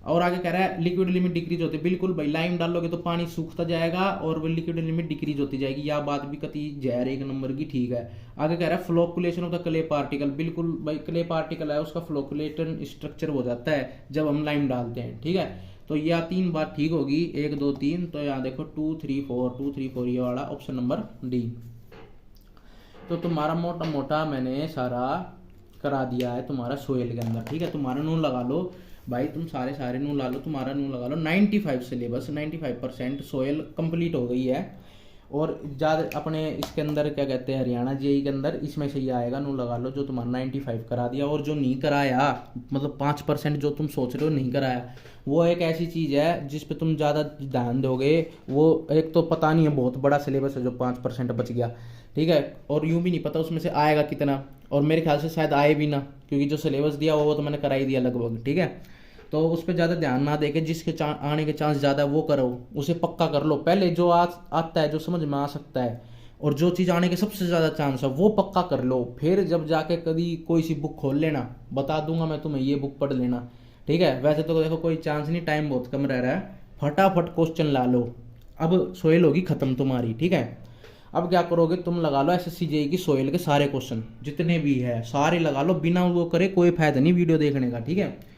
और आगे कह रहा है लिक्विड लिमिट डिक्रीज होती है, बिल्कुल भाई लाइम डालोगे तो पानी सूखता जाएगा और वो लिक्विड लिमिट डिक्रीज होती जाएगी, यह बात भी कति जहर एक नंबर की, ठीक है। आगे कह रहा है flocculation of the clay particle, बिल्कुल भाई क्ले पार्टिकल है उसका फ्लोकुलेटन स्ट्रक्चर हो जाता है जब हम लाइम डालते हैं, ठीक है। तो यह 3 बात ठीक होगी, 1 2 3, तो यहाँ देखो 2 3 4 ये वाला ऑप्शन नंबर डी। तो तुम्हारा मोटा मोटा मैंने सारा करा दिया है तुम्हारा सोयल के अंदर, ठीक है। तुम्हारा नून लगा लो भाई, तुम सारे नून ला लो, तुम्हारा नून लगा लो 95 सिलेबस, 95% सोयल कंप्लीट हो गई है। और ज़्यादा अपने इसके अंदर क्या कहते हैं हरियाणा जेई के अंदर इसमें से ही आएगा, नून लगा लो जो तुम्हारा 95 करा दिया। और जो नहीं कराया मतलब 5% जो तुम सोच रहे हो नहीं कराया, वो एक ऐसी चीज़ है जिस पे तुम ज़्यादा ध्यान दोगे, वो एक तो पता नहीं है, बहुत बड़ा सिलेबस है जो 5% बच गया, ठीक है। और यूँ भी नहीं पता उसमें से आएगा कितना, और मेरे ख्याल से शायद आए भी ना, क्योंकि जो सिलेबस दिया वो तो मैंने करा ही दिया लगभग, ठीक है। तो उस पर ज़्यादा ध्यान ना देके जिसके आने के चांस ज़्यादा वो करो, उसे पक्का कर लो पहले, जो आता है जो समझ में आ सकता है, और जो चीज़ आने के सबसे ज़्यादा चांस है वो पक्का कर लो। फिर जब जाके कभी कोई सी बुक खोल लेना, बता दूंगा मैं तुम्हें ये बुक पढ़ लेना, ठीक है। वैसे तो देखो कोई चांस नहीं, टाइम बहुत कम रह रहा है, फटाफट क्वेश्चन ला लो। अब सोयल होगी खत्म तुम्हारी, ठीक है। अब क्या करोगे तुम, लगा लो एसएससी जेई की सोयल के सारे क्वेश्चन जितने भी है सारे लगा लो, बिना वो करे कोई फायदा नहीं वीडियो देखने का, ठीक है।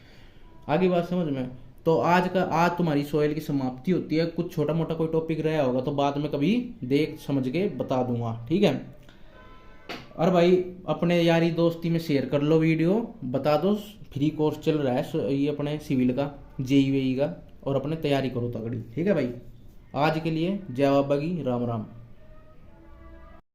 आगे बात समझ में। तो आज तुम्हारी सोयल की समाप्ति होती है, कुछ छोटा मोटा कोई टॉपिक रहा होगा तो बाद में कभी देख समझ के बता दूंगा, ठीक है। और भाई अपने यारी दोस्ती में शेयर कर लो वीडियो, बता दो फ्री कोर्स चल रहा है ये अपने सिविल का जेई वेई का, और अपने तैयारी करो तगड़ी, ठीक है भाई। आज के लिए जय बाबा की, राम राम।